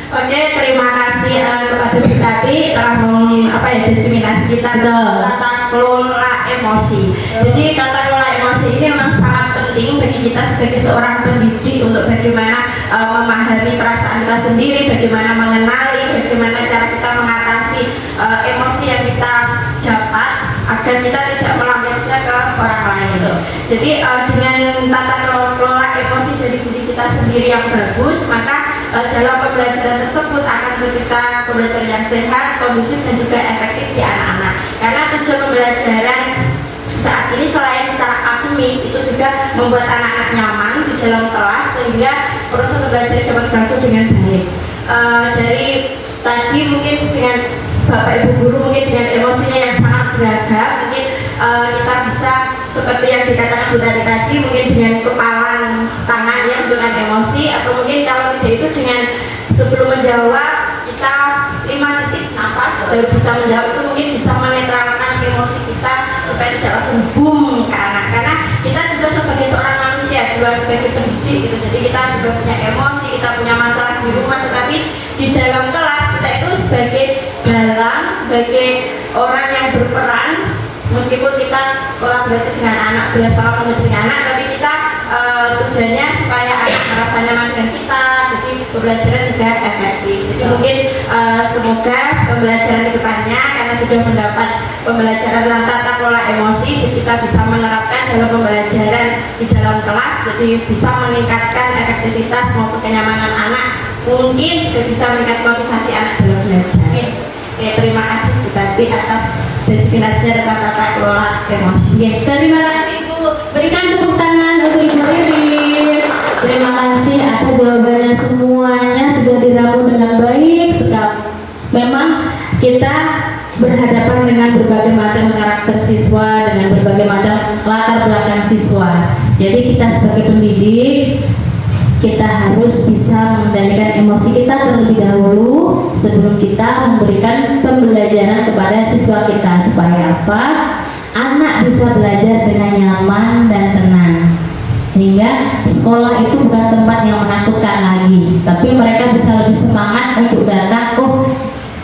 Oke, terima kasih kepada Bu Tati telah diseminasi kita tata kelola emosi. Jadi tata kelola emosi ini memang sangat penting bagi kita sebagai seorang pendidik untuk bagaimana memahami perasaan kita sendiri, bagaimana mengenali, bagaimana cara kita mengatasi emosi yang kita dapat agar kita tidak melampiaskannya ke orang lain. Jadi dengan tata kelola emosi dari diri kita sendiri yang bagus, maka dalam pembelajaran tersebut akan tercipta pembelajaran yang sehat, kondusif dan juga efektif di anak-anak. Karena tujuan pembelajaran saat ini selain secara akademik itu juga membuat anak-anak nyaman di dalam kelas sehingga proses pembelajaran dapat berlangsung dengan baik. Dari tadi mungkin dengan Bapak Ibu guru mungkin dengan emosinya yang sangat beragam, mungkin kita bisa seperti yang dikatakan Bu Tati tadi, mungkin dengan kepalan tangan ya dengan emosi, atau mungkin kalau tidak itu dengan sebelum menjawab kita 5 detik nafas baru bisa menjawab, itu mungkin bisa menetralkan emosi kita supaya tidak langsung boom ke anak. Karena kita juga sebagai seorang manusia, juga sebagai pendidik gitu, jadi kita juga punya emosi, kita punya masalah di rumah, tetapi di dalam kelas kita itu sebagai dalang, sebagai orang yang berperan. Meskipun kita kolaborasi dengan anak, bersama-sama dengan anak, tapi kita tujuannya supaya anak merasa nyaman dengan kita, jadi pembelajaran juga efektif. Jadi mungkin semoga pembelajaran di depannya, karena sudah mendapat pembelajaran tentang tata kelola emosi, jadi kita bisa menerapkan dalam pembelajaran di dalam kelas, jadi bisa meningkatkan efektivitas maupun kenyamanan anak, mungkin juga bisa meningkatkan motivasi anak dalam belajar. Oke, terima kasih Bu Tati atas destinasinya tentang tata kelola emosi. Terima kasih Bu. Berikan tepuk tangan untuk Ibu Ririn. Terima kasih atas jawabannya, semuanya sudah diramu dengan baik sekali. Memang kita berhadapan dengan berbagai macam karakter siswa, dengan berbagai macam latar belakang siswa. Jadi kita sebagai pendidik, kita harus bisa mengendalikan emosi kita terlebih dahulu sebelum kita memberikan pembelajaran kepada siswa kita, supaya apa? Anak bisa belajar dengan nyaman dan tenang, sehingga sekolah itu bukan tempat yang menakutkan lagi, tapi mereka bisa lebih semangat untuk datang. Oh,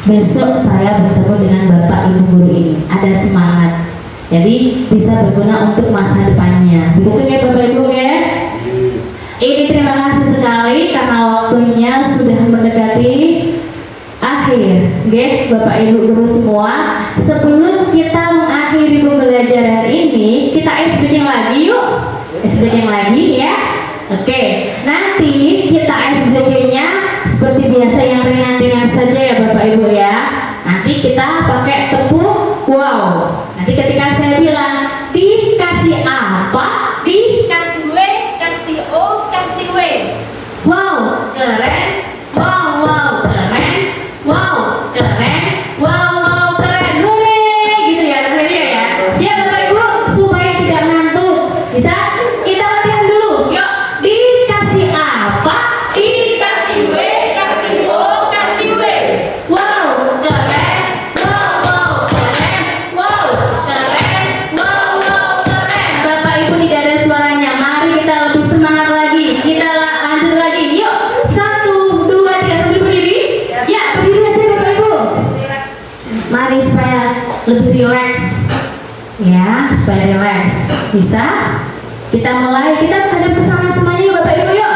besok saya bertemu dengan Bapak Ibu guru ini, ada semangat, jadi bisa berguna untuk masa depannya. Betul ya Bapak Ibu ya? Ini terima kasih sekali karena waktunya sudah mendekati akhir. Oke, Bapak Ibu guru semua, sebelum kita mengakhiri pembelajaran ini, kita SBK lagi yuk. SBK lagi ya. Oke, nanti kita SBK-nya seperti biasa yang ringan-ringan saja ya Bapak Ibu ya. Nanti kita pakai tepuk wow. Nanti ketika saya bilang dikasih apa, dikasih W, kasih O, kasih W. Wow, keren. Wow, wow, keren. Wow, keren. Wow, wow, keren. Hore, gitu ya rasanya ya. Siap Bapak Ibu, supaya tidak ngantuk. Bisa? Kita latihan dulu. Yuk, dikasih apa? Dikasih W, kasih O, kasih W. Wow, keren. Wow, wow, keren. Wow, keren. Wow, wow, keren. Bapak Ibu tidak ada suaranya. Mari kita lebih semangat lagi. Kita lanjut lagi. Yuk, 1, 2, 3 sambil berdiri. Ya, berdiri aja Bapak Ibu. Mari supaya lebih rileks. Ya, supaya rileks. Bisa? Kita mulai. Kita menghadap ke sana semuanya yuk Bapak Ibu yuk.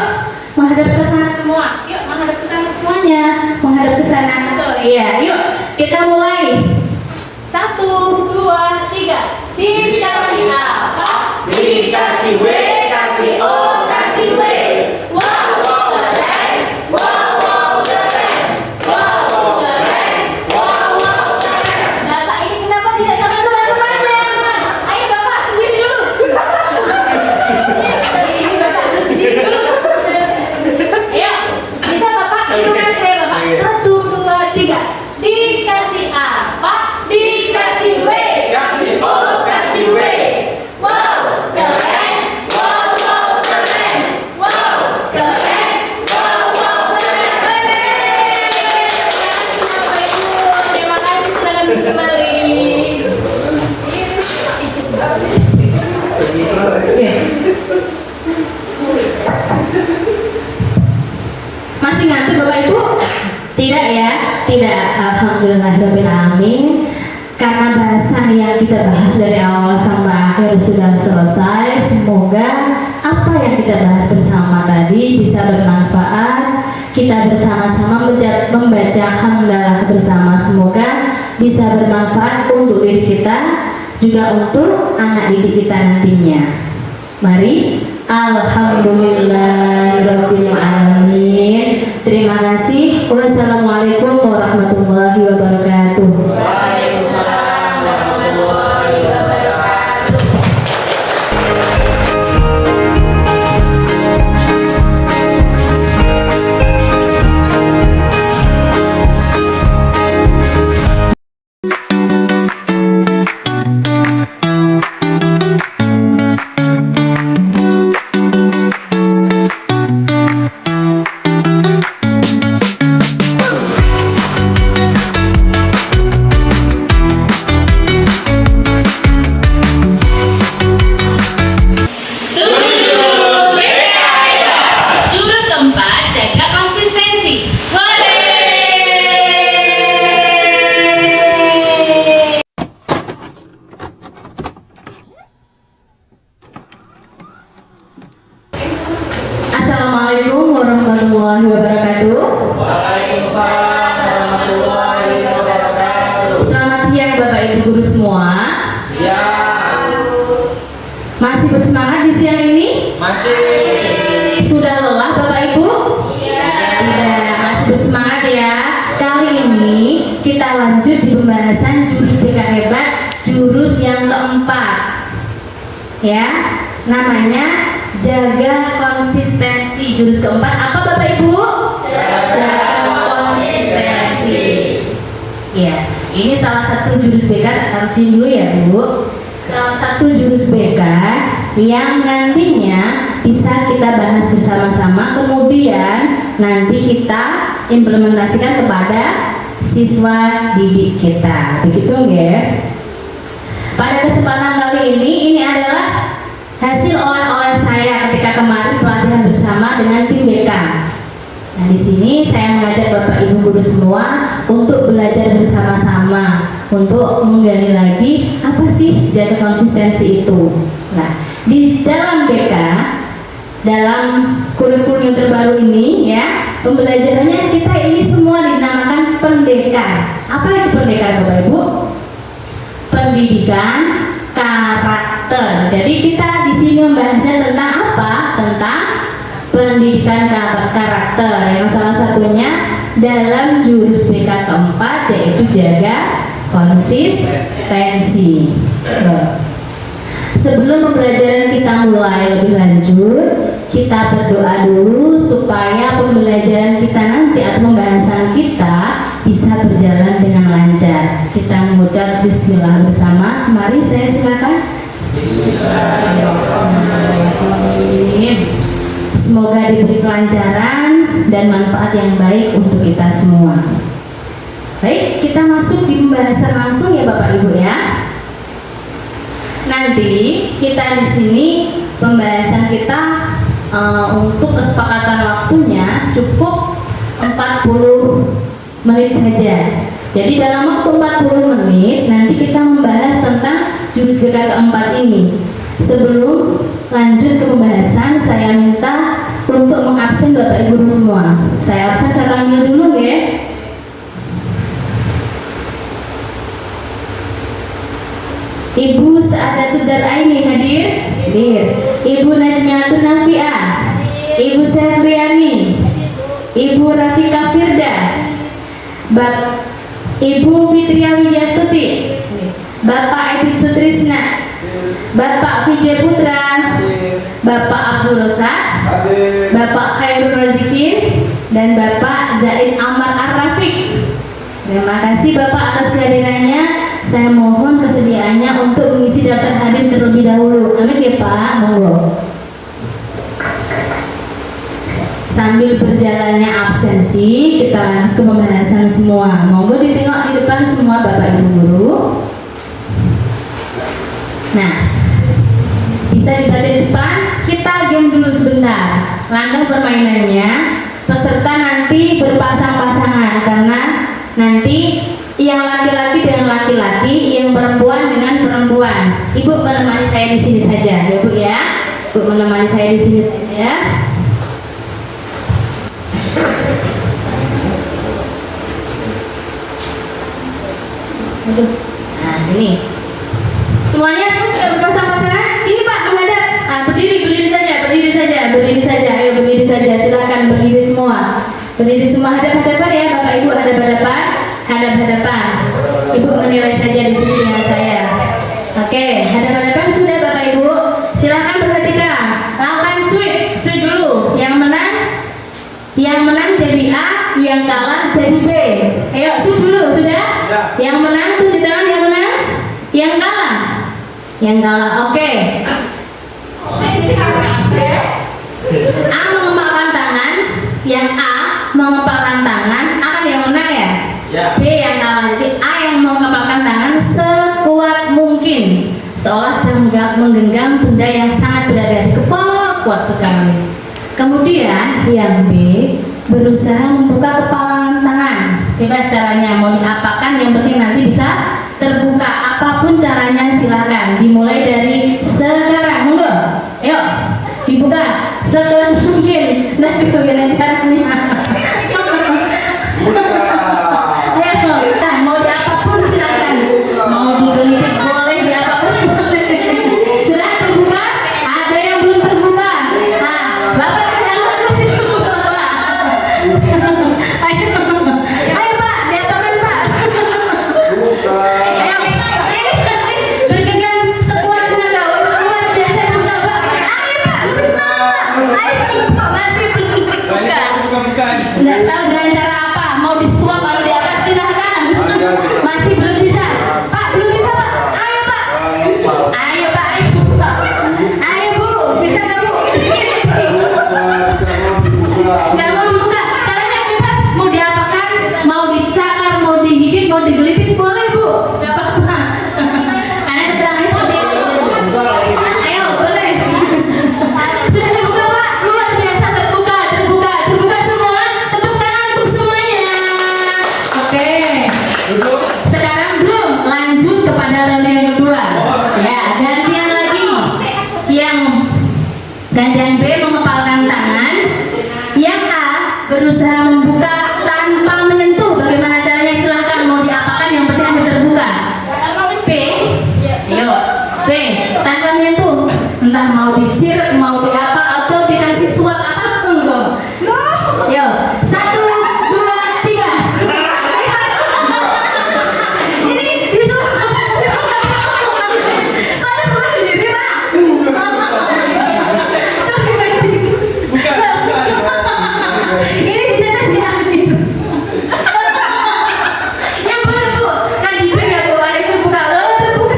Menghadap ke sana semua. Yuk, menghadap ke sana semuanya. Menghadap ke sana. Tuh, iya, yuk. Kita mulai. 1, 2, 3. Dikasih apa? Dikasih W, kasih O, kasih W. Wow, wow, keren. Wow, wow, keren. Wow, wow, keren. Wow, wow, keren. Bapak ini kenapa tidak sama teman-temannya? Ayo Bapak sendiri dulu. Ini Bapak harus sendiri dulu. Ayo, bisa Bapak tirukan saya Bapak. 1, 2, 3. Dikasih apa? Dikasih W, kasih O, kasih W. Wow, keren. Wow, wow, keren. Wow, keren. Wow, wow, keren. Bapak Ibu, terima kasih sudah kembali. Oke. Masih ngantuk Bapak Ibu? Tidak ya? Tidak. Alhamdulillahirrahmanirrahim. Karena bahasan yang kita bahas dari awal sampai akhir sudah selesai, semoga apa yang kita bahas bersama tadi bisa bermanfaat. Kita bersama-sama membaca hamdalah bersama, semoga bisa bermanfaat untuk diri kita, juga untuk anak didik kita nantinya. Mari, alhamdulillahirabbil alamin. Terima kasih. Wassalamualaikum warahmatullahi wabarakatuh. Waalaikumsalam warahmatullahi wabarakatuh. Jurus keempat, jaga konsistensi. Hore! Assalamualaikum warahmatullahi wabarakatuh. Waalaikumsalam warahmatullahi wabarakatuh. Selamat siang Bapak Ibu guru semua. Siap. Masih bersemangat di siang ini? Masih. Sudah lelah Bapak Ibu? Tidak, masih bersemangat ya. Kali ini kita lanjut di pembahasan jurus BK hebat, jurus yang keempat. Ya, namanya jaga konsistensi. Jurus keempat apa Bapak Ibu? Jaga konsistensi. Ya, ini salah satu jurus BK, tak taruhin dulu ya Bu. Salah satu jurus BK yang nantinya bisa kita bahas bersama-sama, kemudian nanti kita implementasikan kepada siswa didik kita. Begitu ya. Pada kesempatan kali ini adalah hasil oleh-oleh saya ketika kemarin pelatihan bersama dengan tim BK. Nah, di sini saya mengajak Bapak Ibu guru semua untuk belajar bersama-sama untuk menggali lagi apa sih jaga konsistensi itu. Nah, di dalam BK, dalam kurikulum yang terbaru ini ya, pembelajarannya kita ini semua dinamakan pendekar. Apa itu pendekar Bapak Ibu? Pendidikan karakter. Jadi kita di sini membahasnya tentang apa? Tentang pendidikan karakter, yang salah satunya dalam jurus BK keempat, yaitu jaga konsistensi. Sebelum pembelajaran kita mulai lebih lanjut, kita berdoa dulu supaya pembelajaran kita nanti atau pembahasan kita bisa berjalan dengan lancar. Kita mengucap bismillah bersama. Mari saya silakan. Bismillahirrahmanirrahim. Semoga diberi kelancaran dan manfaat yang baik untuk kita semua. Baik, kita masuk di pembahasan langsung ya Bapak Ibu ya. Nanti kita di sini pembahasan kita untuk kesepakatan waktunya cukup 40 menit saja. Jadi dalam waktu 40 menit nanti kita membahas tentang jurus BK keempat ini. Sebelum lanjut ke pembahasan, saya minta untuk mengabsen Bapak Ibu guru semua. Saya absen, saya panggil dulu ya. Ibu Saadatul Daraini hadir? Hadir. Ibu Najmiatun Nafiah, Ibu Sefriani, Ibu Rafika Firda, Ibu Fitria Widyastuti, Bapak Epit Sutrisna, Bapak Vijay Putra, Bapak Abdul Rosad, Bapak Khairul Razikin, dan Bapak Zaid Amar Ar-Rafiq. Terima kasih Bapak atas kehadirannya. Saya mohon kesediaannya untuk mengisi daftar hadir terlebih dahulu. Amin ya Pak, monggo. Sambil berjalannya absensi, kita lanjut ke pembahasan semua. Monggo ditengok di depan semua Bapak Ibu guru. Nah, bisa dibaca di depan. Kita game dulu sebentar. Langkah permainannya, peserta nanti berpasang-pasangan karena nanti yang laki-laki dengan laki-laki, yang perempuan dengan perempuan. Ibu menemani saya di sini saja, ya Bu ya. Bu menemani saya di sini saja. Aduh. Nah, ini. Semuanya sudah berpasang-pasangan? Sini Pak, menghadap. Ah, berdiri saja. Ayo berdiri saja. Silakan berdiri semua. Berdiri semua, hadap-hadapan ya Bapak Ibu, hadap-hadapan. Ibu menilai saja di sini dengan saya. Oke, hadap-hadapan sudah Bapak Ibu. Silakan perhatikan. Lakukan sweep dulu. Yang menang jadi A, yang kalah jadi B. Ayo sweep dulu, sudah? Yang menang tunjuk tangan, yang menang. Yang kalah, oke. A mengepalkan tangan, yang A mengepalkan tangan akan yang menang ya? B yang kalah. Jadi A yang mengepalkan tangan sekuat mungkin, seolah sedang menggenggam benda yang sangat berada di kepala, kuat sekali. Kemudian yang B berusaha membuka kepalan tangan. Bebas caranya, mau diapakan, yang penting nanti bisa terbuka. Apapun caranya silakan. Dimulai dari sekarang, monggo. Ayo, dibuka sekuat mungkin. Nah, bagaimana caranya? Ayo, mau diapapun silakan. Mau digelitik boleh, diapapun boleh. Silakan terbuka. Entah mau disir, mau di apa, atau dikasih suap apapun kok. Yo, 1, 2, 3. Ini disuap. Kok ada bapak sendiri pak? Ini ditetes ya. Ya boleh bu, kan jijik ya bu, ada yang terbuka loh, terbuka.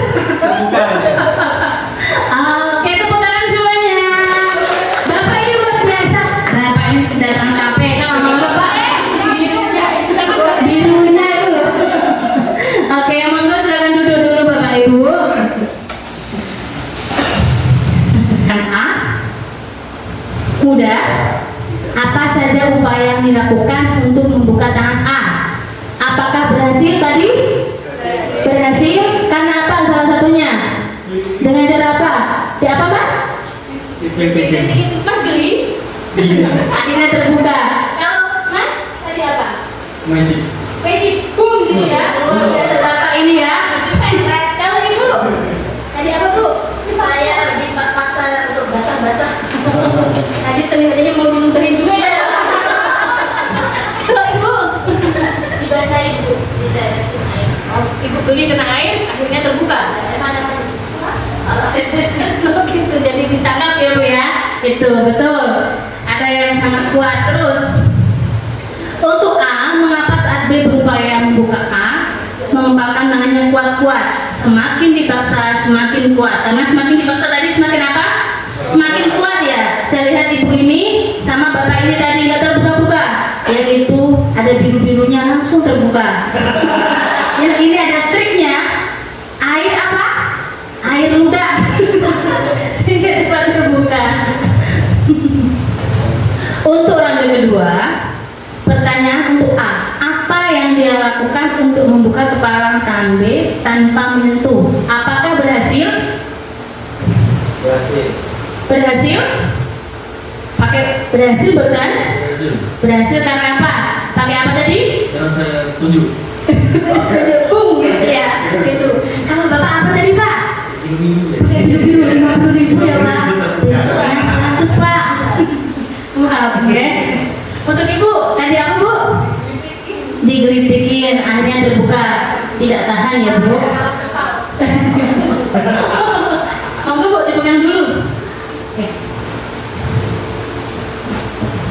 Oke, tepuk tangan semuanya. Bapak ini luar biasa. Bapak ini kedatangan KPK sama bapak. Birunya itu. Oke, monggo silakan duduk dulu bapak ibu. Kan A. Mudah. Apa saja upaya yang dilakukan untuk membuka tangan A? Apakah berhasil tadi? Berhasil. Karena apa salah satunya? Dengan cara apa? Di apa mas? Mas geli? Akhirnya terbuka. Kalau mas tadi apa? Magic. Magic, boom gitu ya. Luar biasa bapak ini ya. Kalau ibu tadi apa bu? Saya dipaksa untuk basah-basah. Tadi terlihatnya mau dimuntahin juga ya. Kalau ibu dibasahin bu, ditetesin air. Oh, ibu geli kena air, akhirnya terbuka. Gitu, jadi ditangkap ya bu ya. Itu betul. Ada yang sangat kuat terus. Untuk A, mengapa saat B berupaya membuka A, mengembangkan tangannya kuat-kuat? Semakin dipaksa semakin kuat. Karena semakin dipaksa tadi semakin apa? Semakin kuat ya. Saya lihat ibu ini sama bapak ini tadi nggak terbuka-buka. Yang itu ada biru-birunya langsung terbuka. Yang ini ada triknya. Air apa? Air ludah. Sehingga cepat terbuka. Untuk ronde kedua, pertanyaan untuk A. Apa yang dia lakukan untuk membuka kepala tangan B tanpa menyentuh? Apakah berhasil? Berhasil. Berhasil? Pakai berhasil bukan? Berhasil. Berhasil karena apa? Pakai apa tadi? Yang saya tunjuk. Bung gitu ya. Gitu. Kalau bapak apa tadi pak? Biru-biru. Pakai biru-biru 50.000 ya pak. Besoknya 100 pak. Semua oke. Untuk ibu tadi apa bu? Digelitikin, akhirnya terbuka. Tidak tahan ya bu. Monggo bu dipegang dulu. Oke.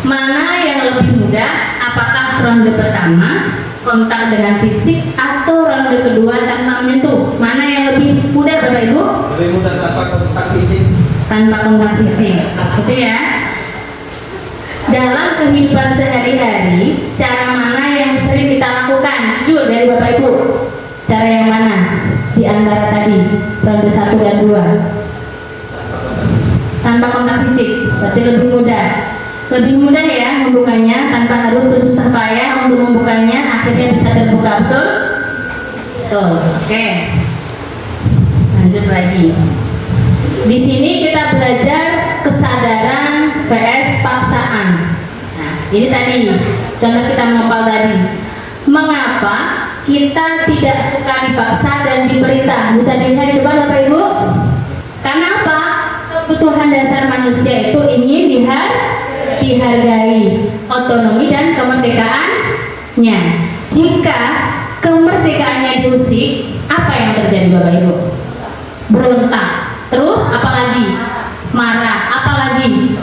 Mana yang lebih mudah? Apakah ronde pertama kontak dengan fisik atau ronde kedua tanpa menyentuh? Mana yang lebih mudah bapak ibu? Lebih mudah tanpa kontak fisik. Tanpa kontak fisik, gitu ya. Dalam kehidupan sehari-hari, cara mana yang sering kita lakukan? Jujur dari bapak ibu, cara yang mana di antara tadi ronde 1 dan 2? Tanpa kontak fisik, berarti lebih mudah. Lebih mudah ya membukanya tanpa harus susah payah untuk membukanya, akhirnya bisa terbuka, betul? Betul. Oke. Lanjut lagi. Di sini kita belajar kesadaran vs paksaan. Nah, ini tadi contoh kita menghafal tadi. Mengapa kita tidak suka dipaksa dan diperintah? Bisa dilihat di depan Bapak Ibu. Karena apa? Kebutuhan dasar manusia itu ingin dihargai, otonomi dan kemerdekaannya. Jika kemerdekaannya diusik, apa yang terjadi Bapak Ibu? Berontak. Terus apalagi? Marah, apalagi?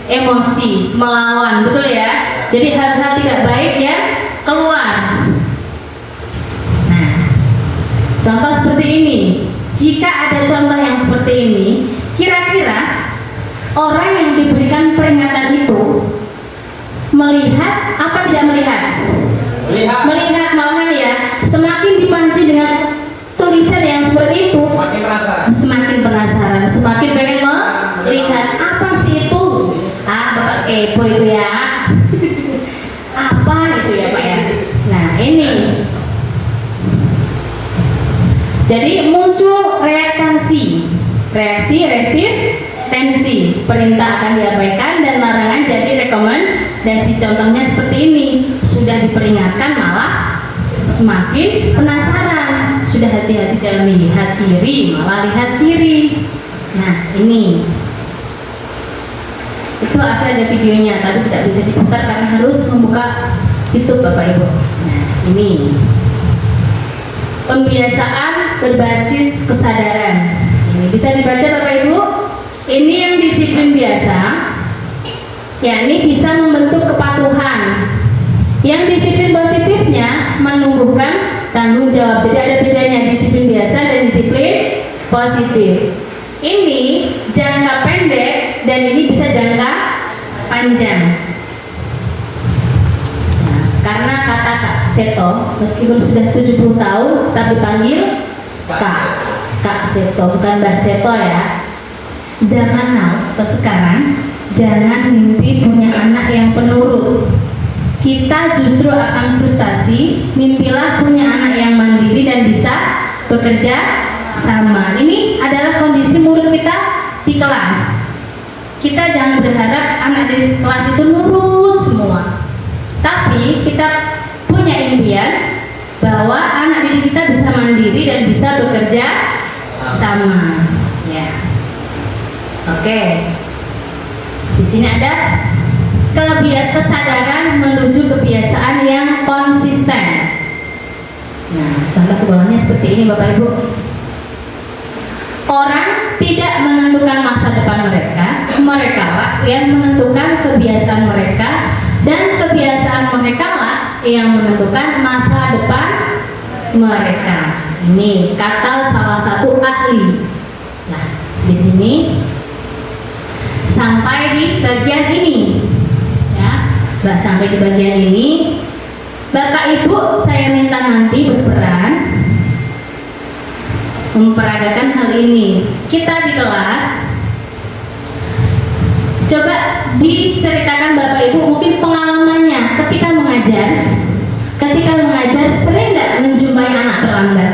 Emosi, melawan, betul ya? Jadi hal-hal tidak baik ya keluar. Nah, contoh seperti ini. Jika ada contoh yang seperti ini, kira-kira orang yang diberikan peringatan itu melihat apa tidak melihat? Melihat malahan ya. Semakin dipancing dengan tulisan yang seperti itu, semakin penasaran, semakin pengen melihat apa sih itu. Bapak kepo itu ya. Apa itu ya Pak ya? Nah ini. Jadi muncul reaksi, resistensi. Perintah akan diabaikan dan larangan jadi rekomendasi. Contohnya seperti ini. Sudah diperingatkan malah semakin penasaran. Sudah hati-hati jangan lihat kiri, malah lihat kiri. Nah, ini itu asal ada videonya, tapi tidak bisa diputar karena harus membuka YouTube Bapak Ibu. Nah, ini pembiasaan berbasis kesadaran. Ini bisa dibaca Bapak Ibu. Ini yang disiplin biasa, yakni bisa membentuk kepatuhan. Yang disiplin positifnya menumbuhkan tanggung jawab. Jadi ada bedanya disiplin biasa dan disiplin positif. Ini jangka pendek dan ini bisa jangka panjang. Nah, karena kata Kak Seto, meskipun sudah 70 tahun tetap dipanggil Kak Seto, bukan Mbah Seto ya. Zaman now atau sekarang, jangan mimpi punya anak yang penurut. Kita justru akan frustasi. Mimpilah punya anak yang mandiri dan bisa bekerja sama. Ini adalah kondisi murid kita di kelas. Kita jangan berharap anak di kelas itu nurut semua. Tapi kita punya impian bahwa anak didik kita bisa mandiri dan bisa bekerja sama. Ya. Oke. Di sini ada kelebihan kesadaran menuju kebiasaan yang konsisten. Nah, contoh ke bawahnya seperti ini Bapak Ibu. Orang tidak menentukan masa depan mereka, mereka lah yang menentukan kebiasaan mereka, dan kebiasaan mereka lah yang menentukan masa depan mereka. Ini kata salah satu ahli. Nah, di sini sampai di bagian ini. Sampai di bagian ini, Bapak Ibu saya minta nanti berperan memperagakan hal ini. Kita di kelas, coba diceritakan Bapak Ibu mungkin pengalamannya ketika mengajar. Ketika mengajar sering nggak menjumpai anak terlambat?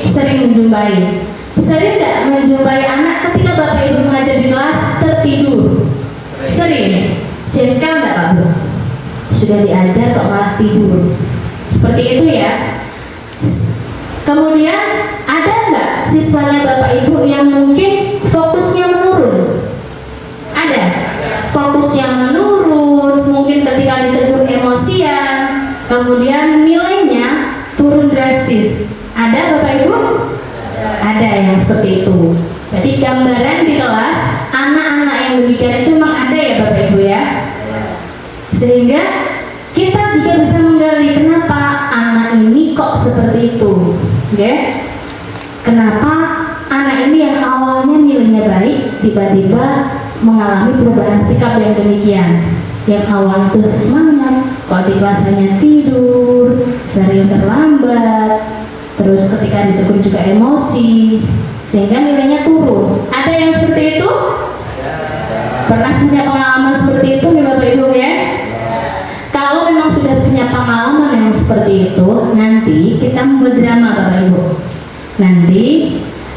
Sering menjumpai. Sering nggak menjumpai anak ketika Bapak Ibu mengajar di kelas tertidur? Sering. Jengkel nggak Pak Bu? Sudah diajar kok malah tidur. Seperti itu ya. Kemudian ada nggak siswanya Bapak Ibu yang mungkin fokusnya menurun? Ada. Fokusnya menurun, mungkin ketika ditegur emosian, kemudian nilainya turun drastis. Ada Bapak Ibu? Ada yang seperti itu. Jadi gambaran di kelas anak-anak yang demikian itu memang ada ya Bapak Ibu ya. Sehingga kita juga bisa menggali kenapa anak ini kok seperti itu, ya? Kenapa anak ini yang awalnya nilainya baik tiba-tiba mengalami perubahan sikap yang demikian? Yang awal itu semangat, kok di kelas hanya tidur, sering terlambat, terus ketika ditegur juga emosi, sehingga nilainya turun. Ada yang seperti itu? Pernah punya pengalaman seperti itu nih Bapak Ibu ya? Kalau memang sudah punya pengalaman yang seperti itu, nanti kita berdrama Bapak Ibu. Nanti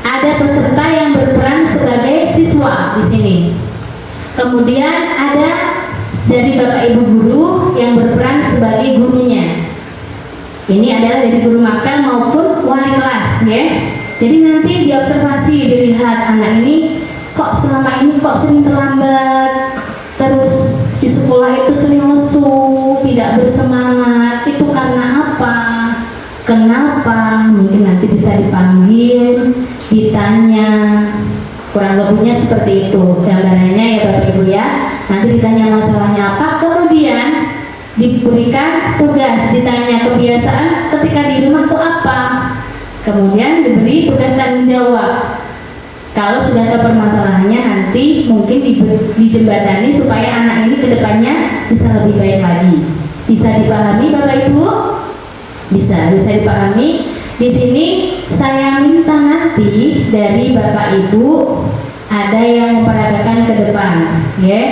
ada peserta yang berperan sebagai siswa di sini. Kemudian ada dari Bapak Ibu guru yang berperan sebagai gurunya. Ini adalah dari guru mapel maupun wali kelas ya. Jadi nanti diobservasi, dilihat anak ini kok selama ini kok sering terlambat, terus di sekolah itu sering lesu, tidak bersemangat, itu karena apa? Kenapa? Mungkin nanti bisa dipanggil, ditanya, kurang lebihnya seperti itu gambarannya ya Bapak Ibu ya. Nanti ditanya masalahnya apa, kemudian diberikan tugas, ditanya kebiasaan ketika di rumah itu apa, kemudian diberi tugas tanggung jawab. Kalau sudah tahu permasalahannya, nanti mungkin dijembatani supaya anak ini kedepannya bisa lebih baik lagi. Bisa dipahami Bapak Ibu? Bisa dipahami. Di sini saya minta nanti dari Bapak Ibu ada yang memperagakan ke depan, ya.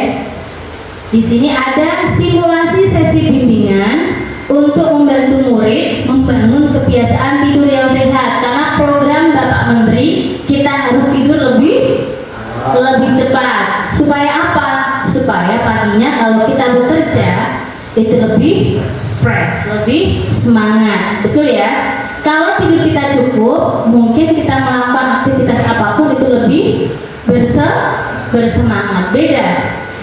Di sini ada simulasi sesi bimbingan untuk membantu murid membangun kebiasaan tidur yang sehat. Karena program Bapak Menteri kita harus tidur lebih cepat. Supaya apa? Supaya paginya kalau kita bekerja itu lebih fresh, lebih semangat, betul ya? Kalau tidur kita cukup, mungkin kita melakukan aktivitas apapun itu lebih bersemangat. Beda.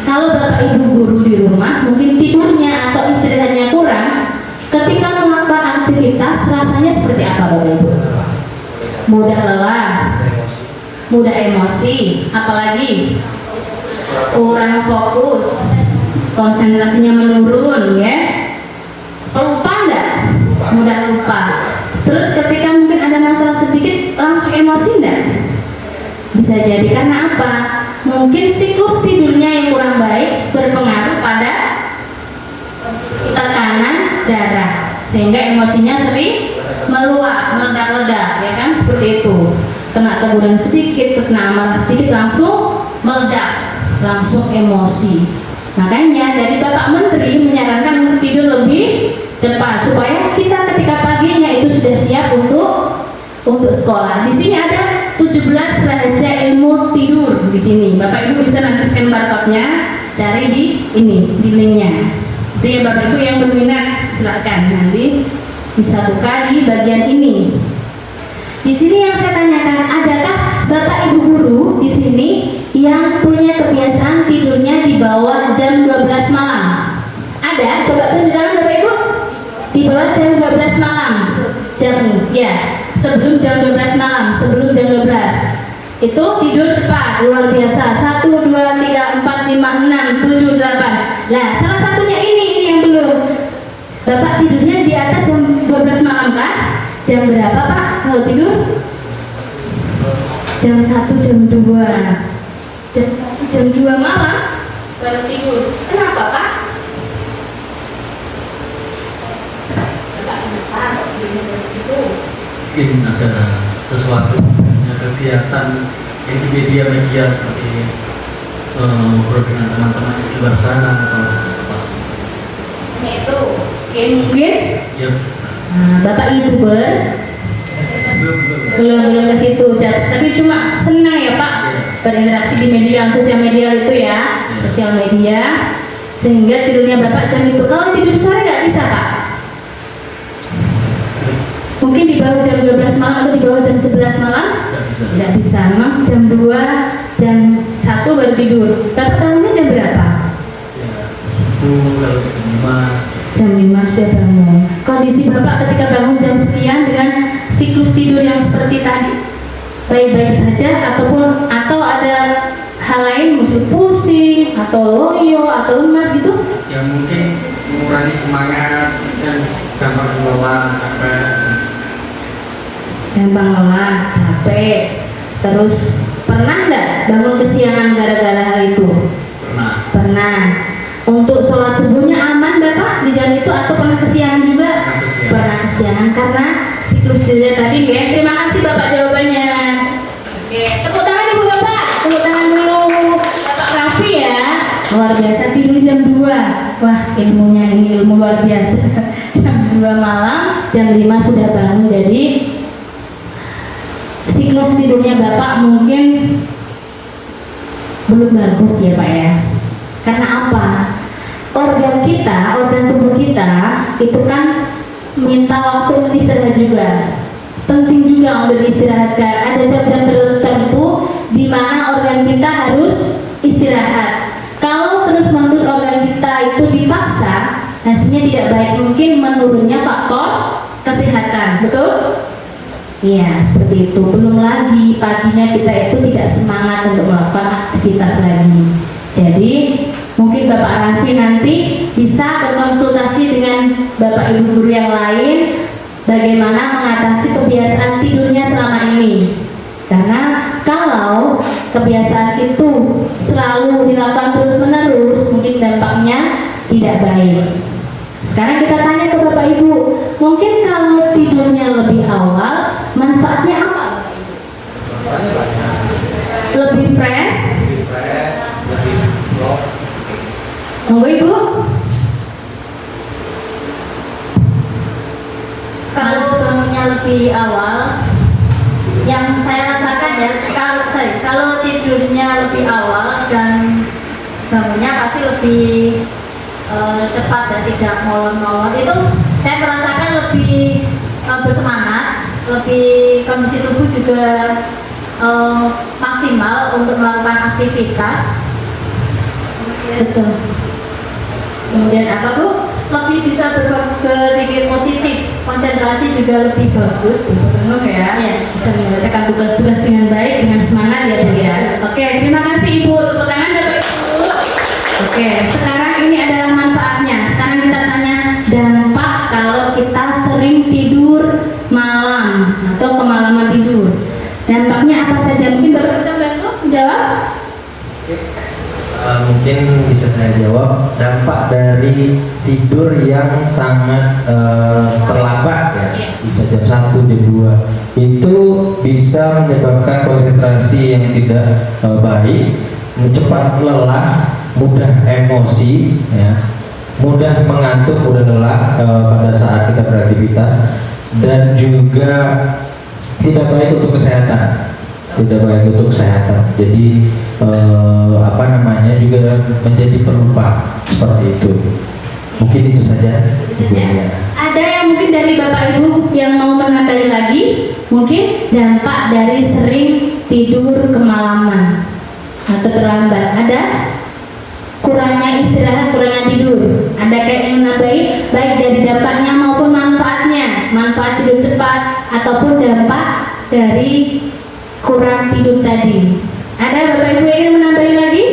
Kalau bapak ibu guru di rumah mungkin tidurnya atau istirahatnya kurang, ketika melakukan aktivitas rasanya seperti apa bapak ibu? Mudah lelah, mudah emosi, apalagi kurang fokus, konsentrasinya menurun, ya. Lupa enggak? Mudah lupa. Terus ketika mungkin ada masalah sedikit langsung emosi enggak? Bisa jadi karena apa? Mungkin siklus tidurnya yang kurang baik berpengaruh pada tekanan darah sehingga emosinya sering meluap, meledak-ledak, ya kan, seperti itu. Kena teguran sedikit, kena amarah sedikit langsung meledak, langsung emosi. Makanya dari Bapak Menteri menyarankan untuk tidur lebih cepat supaya kita ketika paginya itu sudah siap untuk sekolah. Di sini ada 17 rahasia ilmu tidur di sini. Bapak Ibu bisa nanti scan barcode-nya, cari di ini, di linknya. Itu ya Bapak Ibu yang berminat, silakan nanti bisa buka di bagian ini. Di sini yang saya tanyakan, adakah Bapak Ibu guru di sini yang punya kebiasaan tidurnya di bawah jam 12 malam? Ada? Coba tunjuk tangan Bapak Ibu. Di bawah jam 12 malam. Sebelum jam 12 malam, sebelum jam 12. Itu tidur cepat, luar biasa. 1, 2, 3, 4, 5, 6, 7, 8. Nah, salah satunya ini yang belum. Bapak tidurnya di atas jam 12 malam kan? Jam berapa Pak kalau tidur? Jam 1, jam 2. Jam 1, jam 2 malam baru tidur. Kenapa Pak? Kenapa kok tidurnya segitu? Mungkin ada sesuatu, ada kegiatan yang di media-media seperti ngobrol dengan teman-teman di luar sana atau apa. Itu mungkin Ya, Bapak YouTuber belum ke situ, tapi cuma senang ya Pak berinteraksi di media sosial media itu ya, sosial media, sehingga tidurnya Bapak jam itu. Kalau tidur sore nggak bisa Pak? Mungkin di bawah jam 12 malam atau di bawah jam 11 malam? Tidak bisa. Memang jam 2, jam 1 baru tidur. Bapak tahunya jam berapa? ya, kalau jam 5 Jam 5 sudah bangun. Kondisi Bapak ketika bangun jam sekian dengan siklus tidur yang seperti tadi, baik-baik saja atau ada hal lain, musik pusing atau loyo atau lemas gitu? yang mungkin mengurangi semangat dan gampang lelah sampai Gampang lelah, capek. Terus pernah nggak bangun kesiangan gara-gara hal itu? pernah Pernah. Untuk sholat subuhnya aman Bapak di jam itu atau pernah kesiangan juga? kesiangan. Pernah kesiangan karena siklus tidurnya tadi, ya. Terima kasih Bapak jawabannya. Oke, tepuk tangan Ibu Bapak. Tepuk tangan dulu Bapak Raffi ya. Luar biasa tidur jam 2. Wah, ilmunya ini ilmu luar biasa. Jam 2 malam, jam 5 sudah bangun. Jadi siklus tidurnya Bapak mungkin belum bagus ya Pak ya. Karena apa? Organ kita, organ tubuh kita itu kan minta waktu untuk istirahat juga. Penting juga untuk diistirahatkan. Ada jam-jam tertentu di mana organ kita harus istirahat. Kalau terus-menerus organ kita itu dipaksa, hasilnya tidak baik. Mungkin menurunnya faktor kesehatan, betul? Iya, seperti itu. Belum lagi paginya kita itu tidak semangat untuk melakukan aktivitas lagi. Jadi mungkin Bapak Raffi nanti bisa berkonsultasi dengan Bapak Ibu guru yang lain bagaimana mengatasi kebiasaan tidurnya selama ini. Karena kalau kebiasaan itu selalu dilakukan terus-menerus, mungkin dampaknya tidak baik. Sekarang kita tanya ke Bapak Ibu, mungkin kalau tidurnya lebih awal, manfaatnya apa Bapak Ibu? Lebih fresh? lebih low. Monggo Ibu. Kalau bangunnya lebih awal, yang saya rasakan ya, kalau tidurnya lebih awal dan bangunnya pasti lebih cepat dan tidak molor-molor, itu saya merasakan lebih bersemangat, lebih kondisi tubuh juga maksimal untuk melakukan aktivitas. Betul. Kemudian apa Bu? Lebih bisa berpikir positif, konsentrasi juga lebih bagus. Penuh ya, bisa menyelesaikan tugas-tugas dengan baik, dengan semangat ya Bu ya. Oke, terima kasih Ibu. Tepuk tangan Bapak Ibu. Oke, sekarang ini adalah manfaatnya. Sekarang kita tanya dampak kalau kita sering tidur malam atau kemalaman tidur. Dampaknya apa saja? Mungkin Bapak bisa bantu jawab? Mungkin bisa saya jawab. Dampak dari tidur yang sangat terlambat ya, bisa jam 1, jam 2, itu bisa menyebabkan konsentrasi yang tidak baik, cepat lelah, mudah emosi ya, mudah mengantuk, mudah lelah pada saat kita beraktivitas, dan juga tidak baik untuk kesehatan. Jadi juga menjadi pelupa seperti itu. Mungkin itu saja. Ada yang mungkin dari Bapak Ibu yang mau menambahi lagi, mungkin dampak dari sering tidur kemalaman atau terlambat. Ada kurangnya istirahat, kurangnya tidur. Ada kayak yang menambahi baik dari dampaknya maupun manfaatnya, manfaat tidur cepat ataupun dampak dari kurang tidur tadi. Ada Bapak Ibu yang ingin menambahi lagi?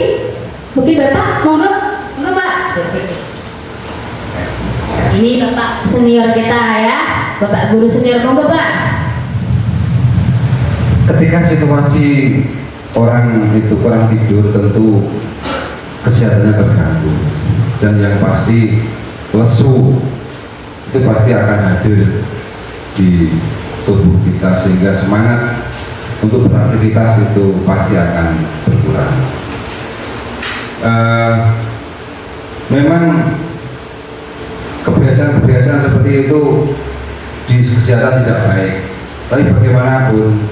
Mungkin Bapak, monggo Pak. Ini Bapak senior kita ya, Bapak guru senior, monggo Pak. Ketika situasi orang itu kurang tidur, tentu kesehatannya terganggu, dan yang pasti lesu itu pasti akan hadir di tubuh kita, sehingga semangat untuk beraktivitas itu pasti akan berkurang. Memang kebiasaan-kebiasaan seperti itu di kesehatan tidak baik, tapi bagaimanapun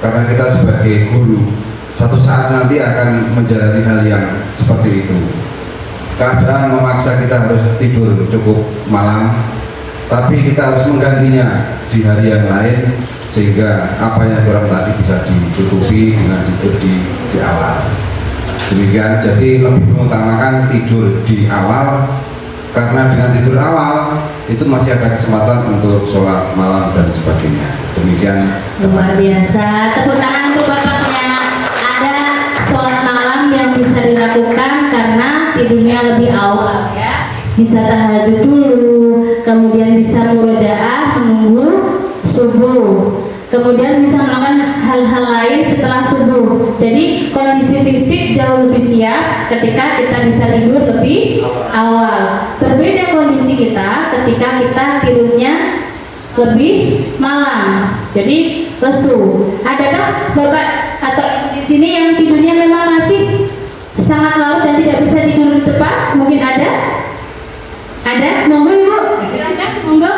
karena kita sebagai guru suatu saat nanti akan menjalani hal yang seperti itu. Keadaan memaksa kita harus tidur cukup malam, tapi kita harus menggantinya di hari yang lain, sehingga apa yang kurang tadi bisa ditutupi dengan tidur di awal. Demikian, jadi lebih mengutamakan tidur di awal, karena dengan tidur awal itu masih ada kesempatan untuk sholat malam dan sebagainya. Demikian. Luar biasa, tepuk tangan untuk Bapaknya. Ada sholat malam yang bisa dilakukan karena tidurnya lebih awal ya. Bisa tahajud dulu, kemudian bisa murojaah menunggu subuh, kemudian bisa melakukan hal-hal lain setelah subuh. Jadi kondisi fisik jauh lebih siap ketika kita bisa tidur lebih awal. Berbeda kondisi kita ketika kita tidurnya lebih malam, jadi lesu. Adakah Bapak atau Ibu di sini yang tidurnya memang masih sangat larut dan tidak bisa tidur cepat? Mungkin ada? Ada? Monggo Ibu, silakan. Monggo.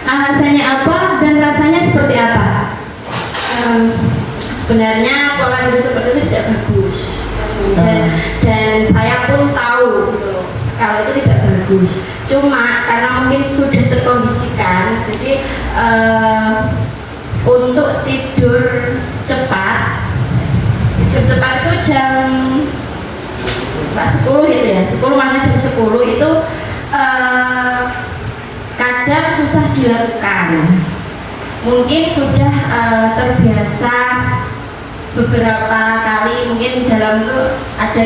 Alasannya apa dan rasanya seperti apa? Sebenarnya pola hidup seperti itu tidak bagus, dan saya pun tahu gitu loh, kalau itu tidak bagus. Cuma karena mungkin sudah terkondisikan, jadi untuk tidur cepat itu jam 10 itu ya, 10 makanya jam 10 itu kadang susah dilakukan. Mungkin sudah terbiasa beberapa kali, mungkin dalam itu ada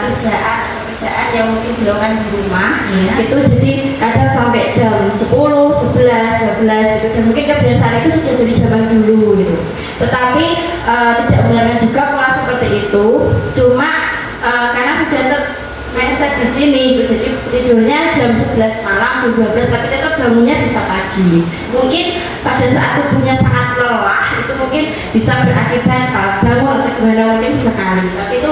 kerjaan yang mungkin dilakukan di rumah, itu jadi kadang sampai jam 10, 11, 12 gitu, dan mungkin kebiasaan itu sudah dari zaman dulu gitu. Tetapi tidak benarnya juga pola seperti itu, cuma karena sudah mindset di sini, jadi tidurnya jam 11 malam, jam 12, tapi tetap bangunnya bisa pagi. Mungkin pada saat tubuhnya sangat lelah, itu mungkin bisa berakibat kalau bangun atau gimana, mungkin sesekali. Tapi itu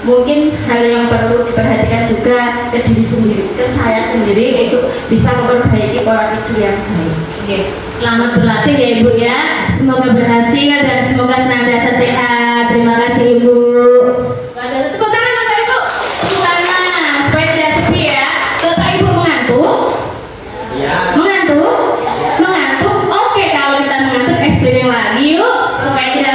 mungkin hal yang perlu diperhatikan juga ke diri sendiri, ke saya sendiri, untuk bisa memperbaiki pola tidur yang baik. Oke. Selamat berlatih ya Ibu ya. Semoga berhasil dan semoga senantiasa sehat. Terima kasih Ibu. Ada tepuk tangan Bapak Ibu. Gimana supaya tidak sepi ya? Bapak Ibu mengantuk? Iya. Mengantuk? Mengantuk? Oke, kalau kita mengantuk eksperimen lagi yuk supaya tidak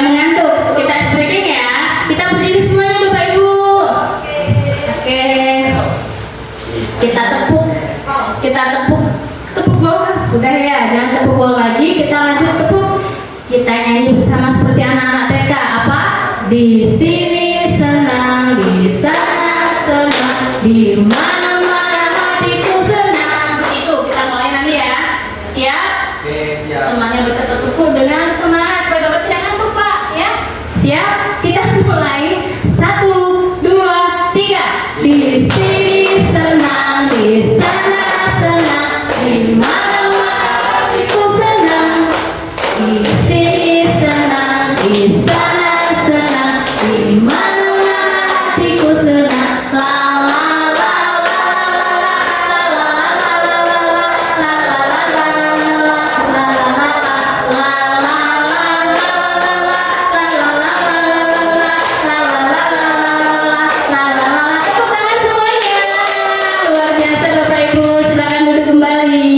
Di sini senang, di sana senang, di mana-mana hatiku senang. Seperti itu, kita mulai nanti ya. Siap? Oke, siap. Semuanya bertekuk dengan semangat supaya Bapak tidak ngantuk Pak ya. Siap? Kita mulai. 1, 2, 3. Di sini senang, di sana senang, di mana-mana hatiku senang. Di sini senang, di sana senang, di mana-mana hatiku senang. La la la la la la la la la la la Tepuk tangan semuanya. Luar biasa Bapak Ibu, silakan duduk kembali.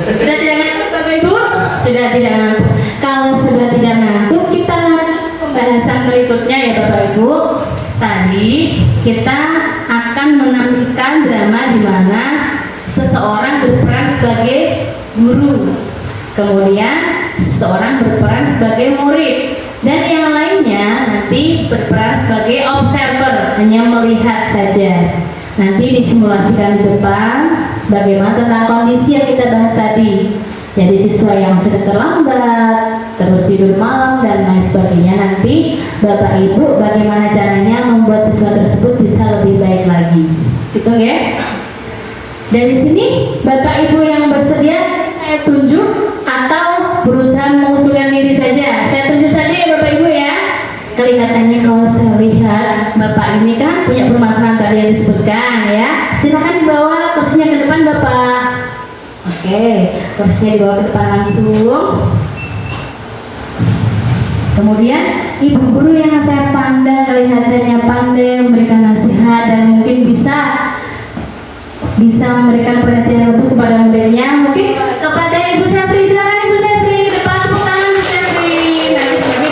Sudah tidak ngantuk Bapak Ibu? Sudah tidak ngantuk. Kalau sudah tidak ngantuk, kita lanjut pembahasan berikutnya ya Bapak Ibu. Tadi kita akan menampilkan drama di mana seseorang berperan sebagai guru, kemudian seseorang berperan sebagai murid, dan yang lainnya nanti berperan sebagai observer, hanya melihat saja. Nanti disimulasikan di depan bagaimana tentang kondisi yang kita bahas tadi. Jadi siswa yang sedang terlambat, terus tidur malam dan lain sebagainya, nanti Bapak Ibu bagaimana caranya membuat siswa tersebut bisa lebih baik lagi. Gitu ya. Dari sini Bapak Ibu yang bersedia saya tunjuk atau berusaha mengusulkan diri saja. Saya tunjuk saja ya Bapak Ibu ya. Kelihatannya kalau saya lihat Bapak ini kan punya permasalahan tadi yang disebutkan ya. Silakan dibawa kursinya ke depan Bapak. Oke, kursinya dibawa ke depan langsung. Kemudian ibu guru yang saya pandang kelihatannya pandai memberikan nasihat dan mungkin bisa memberikan perhatian lebih kepada muridnya. Mungkin kepada Ibu Sepri, silakan Ibu Sepri ke depan, tepuk tangan Ibu Sepri. Dan sebagai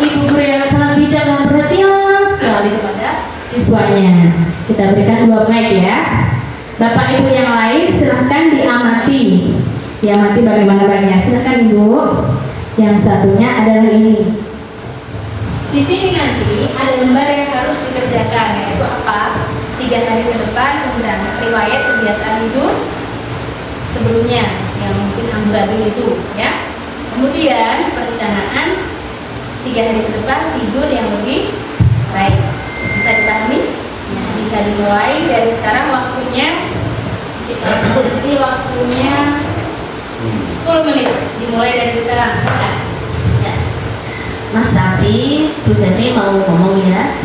ibu guru yang sangat bijak dan perhatian sekali kepada siswanya. Kita berikan 2 mic ya. Bapak Ibu yang lain silahkan diamati. Diamati bagaimana baiknya. Silahkan Ibu. Yang satunya adalah ini. Di sini nanti ada lembar yang harus dikerjakan, yaitu apa? 3 hari ke depan tentang riwayat kebiasaan hidup sebelumnya yang mungkin amburadul itu ya. Kemudian perencanaan 3 hari ke depan tidur yang lebih baik. Bisa dipahami? Bisa dimulai dari sekarang. Waktunya kita seperti waktunya 10 menit. Dimulai dari sekarang ya. Mas Safi, Bu Zedri mau ngomong ya.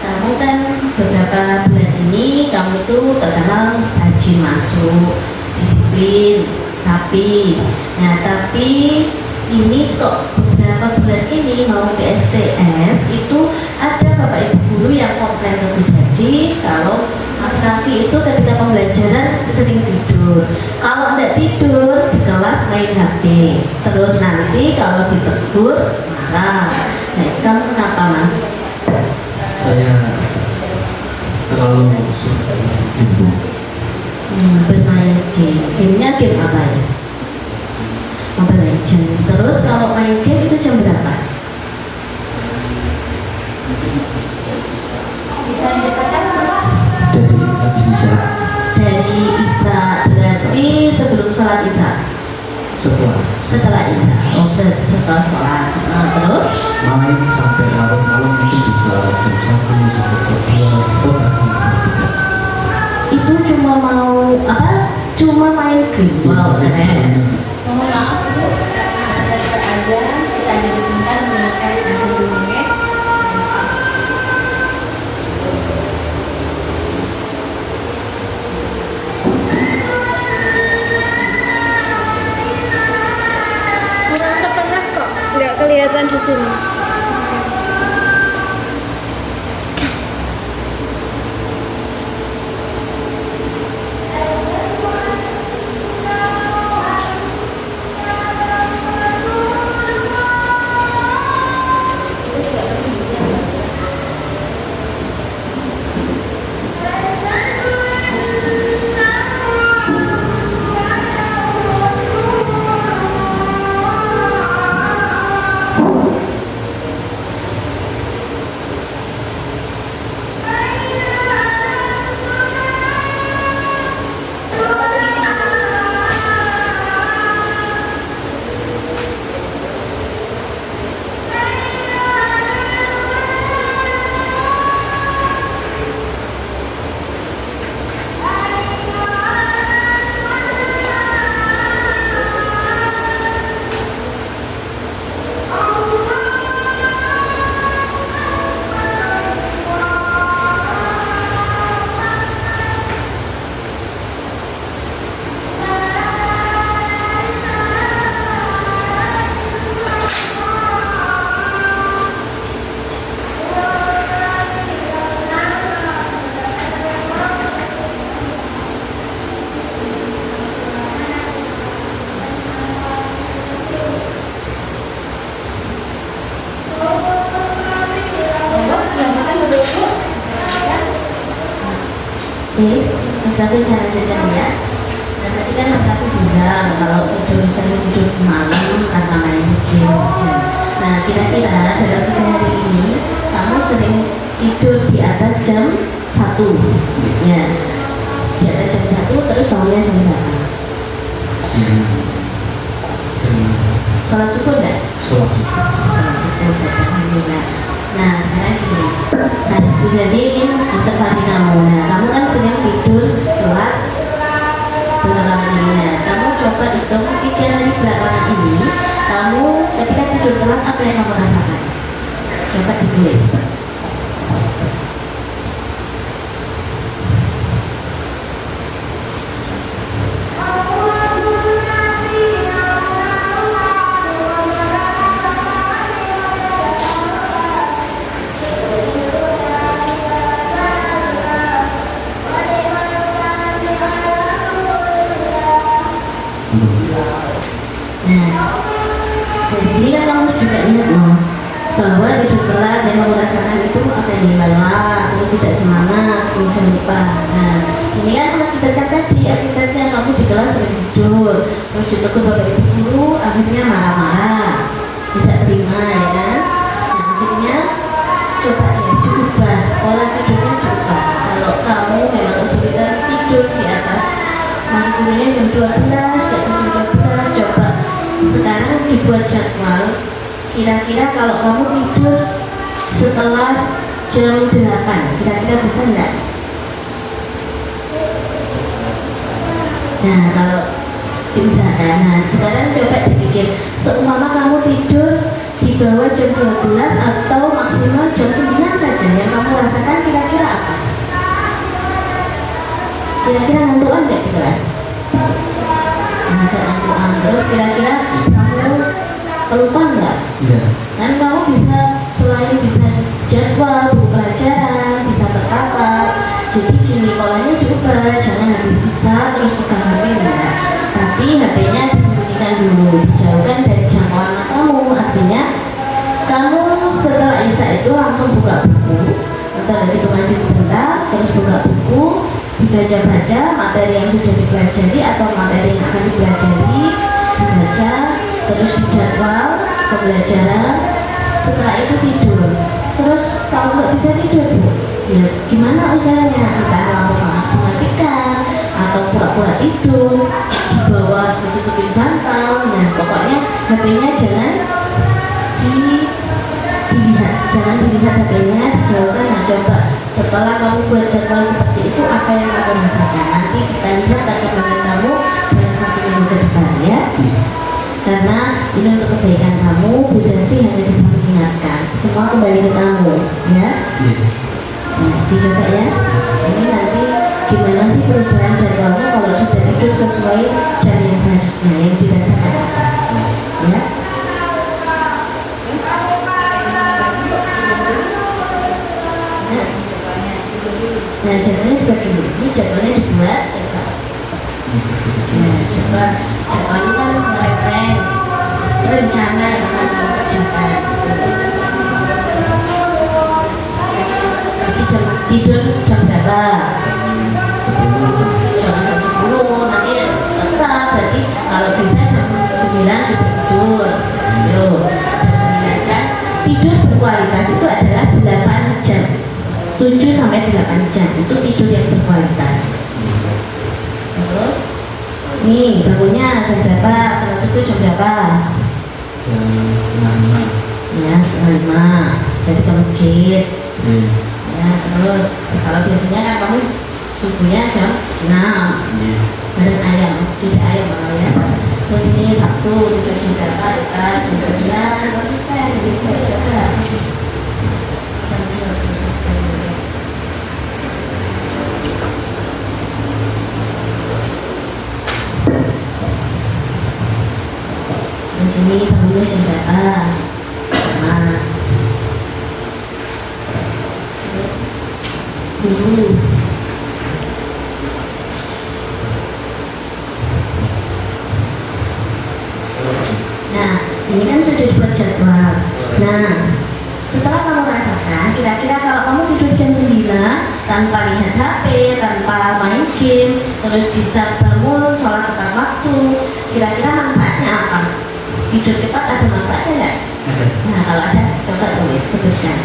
Kamu kan beberapa bulan ini kamu tuh terkenal rajin masuk, disiplin, rapi. Nah tapi ini kok beberapa bulan ini mau ke STS itu ada Bapak Ibu guru yang komplain ke Bu Zedri kalau Mas Raffi itu ketika pembelajaran sering tidur. Kalau tidak tidur di kelas main HP. Terus nanti kalau ditegur marah. Nah kamu kenapa Mas? Saya terlalu suka ibu. Bermain game. Gamenya game apa ya? Mobile Legends. Terus kalau main game itu jam berapa? Bisa didekatkan Bapak? Dari habis isya, Dari Isya, berarti sebelum sholat Isya. Setelah Isya. Oh berarti setelah sholat. Terus main sampai larut malam itu bisa jam 1 sampai jam 2 itu cuma mau apa? Cuma main game. Wow, keren. Mohon maaf Bu, karena ada surat azan, kita jadi sebentar mendengarkan azan dulu ya. Kurang ke tengah kok, nggak kelihatan di sini. Aku saya lanjutkan ya. Nah, tadi kan Mas aku bilang kalau sering tidur malam karena main game aja. Nah, kira-kira dalam 3 hari ini kamu sering tidur di atas jam 1 ya, di atas jam 1 terus bangunnya jam berapa? siang dan Sholat subuh enggak? sholat subuh. Sholat subuh, alhamdulillah. Nah, sekarang gini, saya jadi ingin observasi kamu. Nah, kamu kan sering tidur telat belakangan ini. Nah, kamu coba hitung 3 hari belakangan ini, kamu ketika tidur telat apa yang kamu rasakan? Coba ditulis. Nah, dari sini kan kamu juga lihat loh bahwa tidur telat yang kamu rasakan itu akan lelah, terus tidak semangat, kemudian lupa. Nah, ini kan mengakibatkan tadi akibatnya kamu di kelas sering tidur, terus ditegur bapak ibu guru, akhirnya marah-marah, tidak terima ya kan? Nah, akhirnya coba deh diubah pola tidurnya diubah. Kalau kamu memang kesulitan tidur di atas masuk tidurnya jam 12, di atas jam 12, coba sekarang dibuat jadwal. Kira-kira kalau kamu tidur setelah jam 8, kira-kira bisa enggak? Nah, kalau diusahakan. Nah, sekarang coba dipikir, seumpama kamu tidur di bawah jam 12 atau maksimal jam 9 saja, yang kamu rasakan kira-kira apa? Kira-kira ngantukan enggak di kelas? Ada ngantukan. Terus kira-kira kamu lupa enggak? Iya. Kan kamu bisa selain bisa jadwal buku pelajaran, bisa terkapar. Jadi gini, polanya diubah, jangan habis bisa terus pegang HP enggak. Tapi HP-nya disembunyikan dulu, dijauhkan dari jangkauan matamu. Artinya kamu setelah Isya itu langsung buka buku atau ada gitu ngaji sebentar, terus buka buku, dibaca-baca materi yang sudah dipelajari atau materi yang akan dipelajari, dibaca, terus dijadwal pembelajaran. Setelah itu tidur. Terus kalau nggak bisa tidur, Bu, ya gimana usahanya? Entah kamu mematikan atau pura-pura tidur di bawah ditutupin bantal. Nah, pokoknya HP-nya jangan dilihat, jangan dilihat HP-nya, dijauhkan. Nah, coba setelah kamu buat jadwal seperti itu, apa yang kamu rasakan? Nanti kita lihat perkembangan kamu dalam 1 minggu ke depan ya. Karena ini untuk kebaikan kamu, Bu Selvi hanya bisa mengingatkan. Semua kembali ke kamu, ya. Nah, dicoba ya. Ini nanti gimana sih perubahan jadwalnya kalau sudah tidur sesuai jam yang seharusnya, yang dirasakan apa? Ya. Nah, jadwalnya dibuat dulu. Ini jadwalnya dibuat, coba. Nah, coba jadwalnya kan mereteng rencana yang akan kamu kerjakan. Nanti jam tidur jam berapa? Jam 10. Nanti tetap berarti kalau bisa jam 9 sudah tidur. Yo, jam 9 kan tidur berkualitas itu adalah 8 jam. 7 sampai 8 jam itu tidur yang berkualitas. Terus nih bangunnya jam berapa? Sholat subuh jam berapa? Jam 4:30. Ya, 4:30. Jadi ke masjid. Ya, terus kalau biasanya kan kamu subuhnya jam 6. Bareng ayam, isi ayam malah ya. Terus ini Sabtu tidur jam berapa? Jam 9. Konsisten, jadi coba jam 21. Terus ini bangunnya jam berapa? Sama dulu. Nah, ini kan sudah dibuat jadwal. Nah, setelah kamu rasakan, kira-kira kalau kamu tidur jam 9, tanpa lihat HP, tanpa main game, terus bisa bangun, sholat tepat waktu. Kira-kira manfaatnya apa? Tidur cepat ada manfaatnya nggak? Nah kalau ada, coba tulis sebutkan.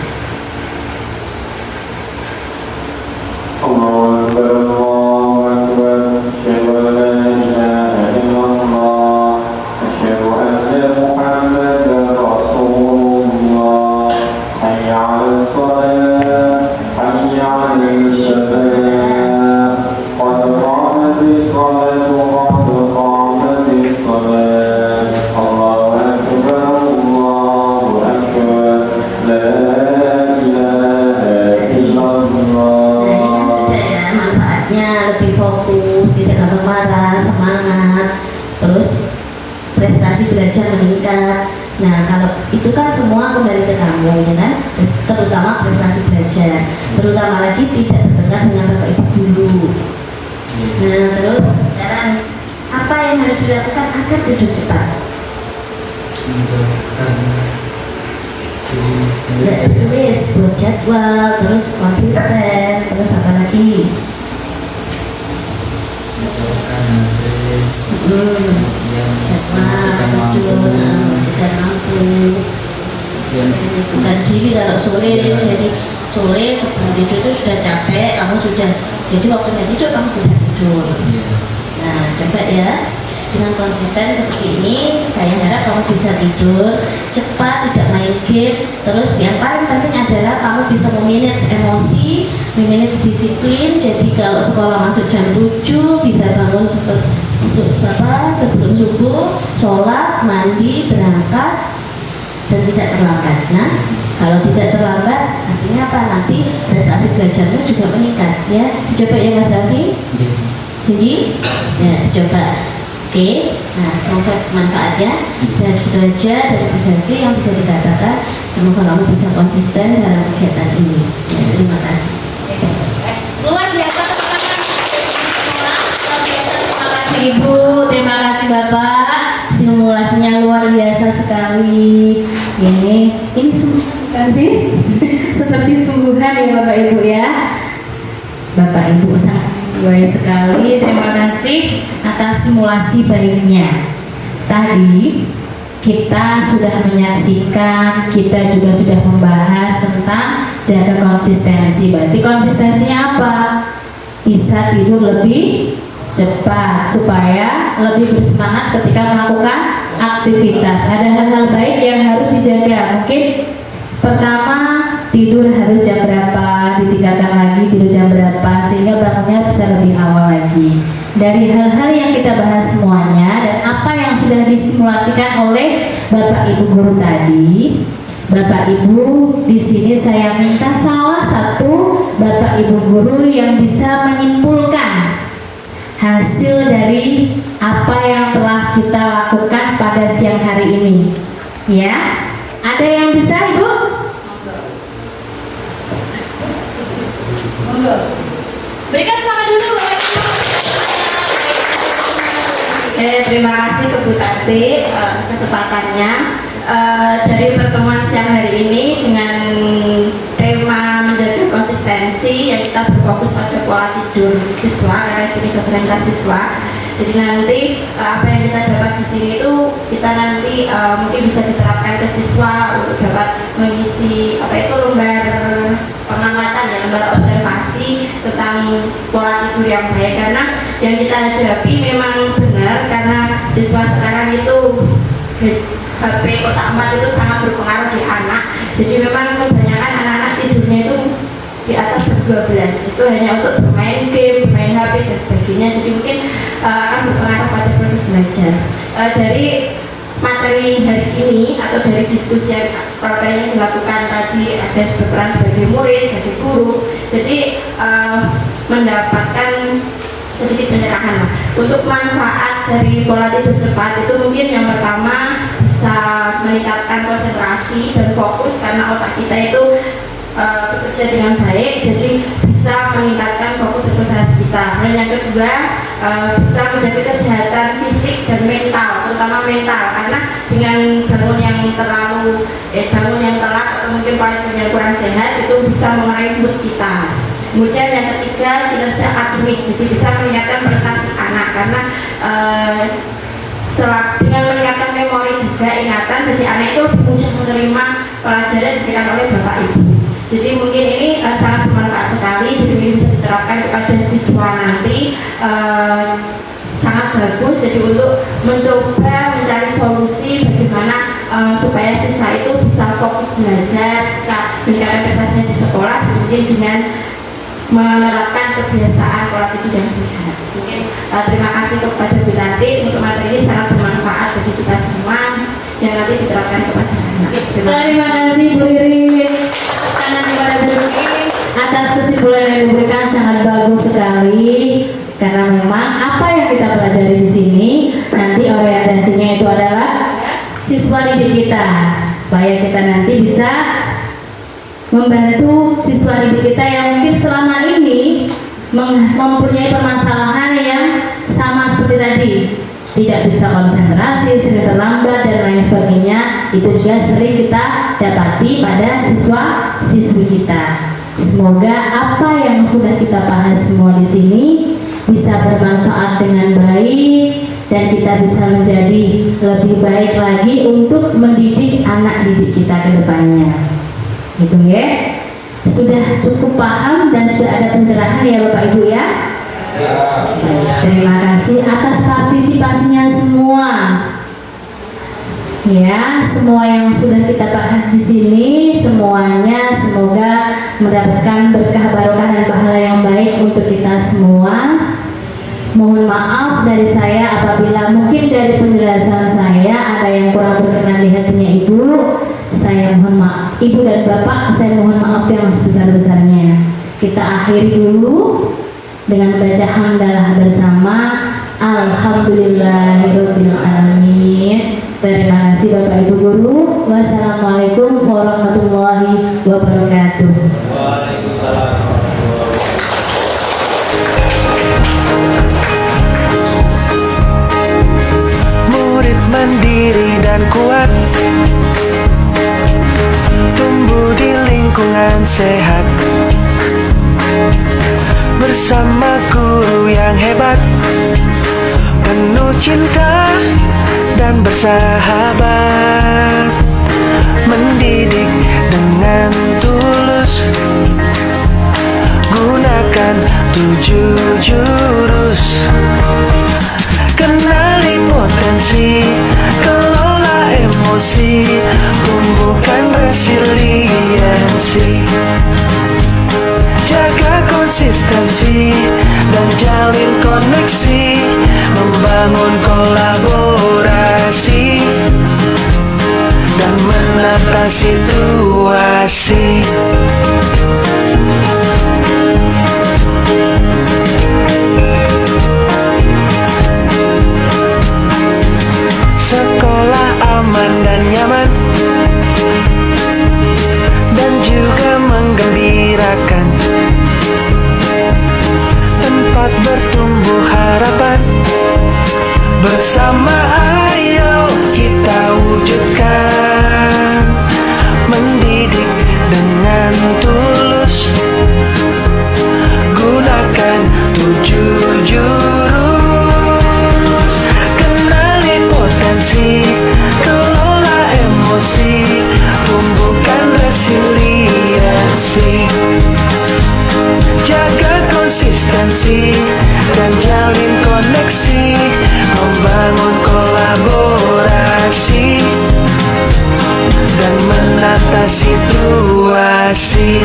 Allahu Akbar, Allahu Akbar, asyhadu an la ilaha illallah, asyhadu anna Muhammadan Rasulullah, hayya 'alal shalah, hayya 'alal falah, qad qamatis salatu, qad qamatis salat, Allahu Akbar, Allahu Akbar, la ilaha illallah. Lebih fokus, tidak gampang marah, semangat, terus prestasi belajar meningkat. Nah kalau itu kan semua kembali ke kamu, ya kan? Terutama prestasi belajar, terutama lagi tidak bertengkar dengan bapak ibu dulu. Nah terus sekarang apa yang harus dilakukan agar tidur cepat? Ya tulis, buat jadwal, terus konsisten, terus apa lagi? Jadwal, tidak mampu, bukan diri kalau sore, jadi sore sebelum tidur itu sudah capek, kamu sudah, jadi waktunya tidur kamu bisa tidur. Nah coba ya, dengan konsisten seperti ini, saya harap kamu bisa tidur cepat, tidak main game. Terus yang paling penting adalah kamu bisa memanage emosi, memanage disiplin. Jadi kalau sekolah masuk jam 7 bisa bangun sebelum subuh, sholat, mandi, berangkat, dan tidak terlambat. Nah kalau tidak terlambat artinya apa? Nanti prestasi belajarmu juga meningkat ya. Coba ya Mas Raffi. Jadi ya dicoba. Oke, nah semoga manfaatnya. Dan itu aja dari Bu Selvi yang bisa dikatakan. Semoga kamu bisa konsisten dalam kegiatan ini ya, terima kasih. Luar biasa teman-teman. Terima kasih Ibu, terima kasih Bapak. Simulasinya luar biasa sekali. Ini sungguhan sih. Seperti sungguhan ya Bapak Ibu ya. Bapak Ibu sangat baik sekali, terima kasih atas simulasi baiknya. Tadi kita sudah menyaksikan, kita juga sudah membahas tentang jaga konsistensi. Berarti konsistensinya apa? Bisa tidur lebih cepat supaya lebih bersemangat ketika melakukan aktivitas. Ada hal-hal baik yang harus dijaga. Mungkin pertama, tidur harus jam berapa, ditingkatkan lagi tidur jam berapa sehingga bangunnya bisa lebih awal lagi. Dari hal-hal yang kita bahas semuanya dan apa yang sudah disimulasikan oleh Bapak Ibu guru tadi, Bapak Ibu di sini saya minta salah satu Bapak Ibu guru yang bisa menyimpulkan hasil dari apa yang telah kita lakukan pada siang hari ini. Ya, ada yang bisa Ibu? Berikan selamat dulu Bapak Ibu. Terima kasih ke Bu Tati kesempatannya. Dari pertemuan siang hari ini dengan tema menjaga konsistensi yang kita berfokus pada pola tidur siswa, karakteristik sosial siswa. Jadi nanti apa yang kita dapat di sini itu kita nanti mungkin bisa diterapkan ke siswa untuk dapat mengisi lembar pengamatan ya, lembar observasi tentang pola tidur yang baik, karena yang kita hadapi memang benar karena siswa sekarang itu HP kotak 4 itu sangat berpengaruh di anak. Jadi memang kebanyakan anak-anak tidurnya itu di atas jam 12 itu hanya untuk bermain game, bermain HP dan sebagainya. Jadi mungkin akan berpengaruh pada proses belajar. Dari materi hari ini atau dari diskusi yang yang dilakukan tadi, ada berperan sebagai murid, sebagai guru, jadi mendapatkan sedikit pencerahan untuk manfaat dari pola tidur cepat itu. Mungkin yang pertama bisa meningkatkan konsentrasi dan fokus karena otak kita itu bekerja dengan baik, jadi bisa meningkatkan fokus dan konsentrasi kita. Dan yang kedua bisa menjaga kesehatan fisik dan mental, terutama mental, karena dengan bangun yang telat atau mungkin pola tidur yang kurang sehat itu bisa mengurangi mood kita. Kemudian yang ketiga, kinerja akademik, jadi bisa meningkatkan prestasi anak karena dengan meningkatkan memori juga ingatan, jadi anak itu lebih mudah menerima pelajaran yang diberikan oleh bapak ibu. Jadi mungkin ini sangat bermanfaat sekali, jadi ini bisa diterapkan kepada siswa nanti. Sangat bagus, jadi untuk mencoba mencari solusi bagaimana supaya siswa itu bisa fokus belajar, bisa meningkatkan prestasinya di sekolah, mungkin dengan menerapkan kebiasaan pola tidur yang sehat. Mungkin terima kasih kepada Bu Tati untuk materi ini sangat bermanfaat bagi kita semua yang nanti diterapkan kepada anak. Terima kasih Bu Riri kepada Bu Riri atas kesimpulan yang diberikan, sangat bagus sekali. Karena memang apa yang kita pelajari di sini nanti orientasinya itu adalah siswa didik kita, supaya kita nanti bisa membantu siswa didik kita yang mungkin selama ini mempunyai permasalahan yang sama seperti tadi, tidak bisa konsentrasi, sering terlambat dan lain sebagainya. Itu juga sering kita dapati pada siswa-siswi kita. Semoga apa yang sudah kita bahas semua di sini bisa bermanfaat dengan baik dan kita bisa menjadi lebih baik lagi untuk mendidik anak didik kita ke depannya. Gitu ya. Sudah cukup paham dan sudah ada pencerahan ya Bapak Ibu ya? Terima kasih atas partisipasinya semua. Ya, semua yang sudah kita bahas di sini semuanya semoga mendapatkan berkah barokah dan pahala yang baik untuk kita semua. Mohon maaf dari saya apabila mungkin dari penjelasan saya ada yang kurang berkenan di hatinya Ibu. Saya mohon maaf, Ibu dan Bapak, saya mohon maaf yang sebesar-besarnya. Kita akhiri dulu dengan baca hamdalah bersama. Alhamdulillahirabbil alamin. Terima kasih Bapak Ibu Guru. Wassalamualaikum warahmatullahi wabarakatuh. Waalaikumsalam. Murid mandiri dan kuat, tumbuh di lingkungan sehat, bersama guru yang hebat, penuh cinta dan bersahabat, mendidik dengan tulus, gunakan 7 jurus, kenali potensi, kelola emosi, tumbuhkan resiliensi, jaga konsistensi dan jalin koneksi, membangun kolaborasi dan menata situasi. Sekolah aman dan nyaman dan juga menggembirakan, tempat bertumbuh harapan, bersama ayo kita wujudkan, mendidik dengan tulus, gunakan 7 jurus, kenali potensi, kelola emosi, tumbuhkan resiliensi, jaga konsistensi dan jalin koneksi, membangun kolaborasi dan menata situasi.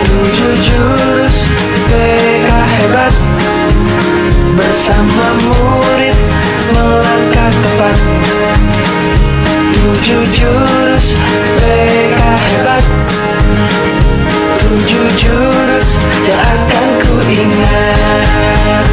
7 jurus PK hebat, bersama murid melangkah tepat. 7 jurus PK hebat, 7 jurus yang akan ku ingat.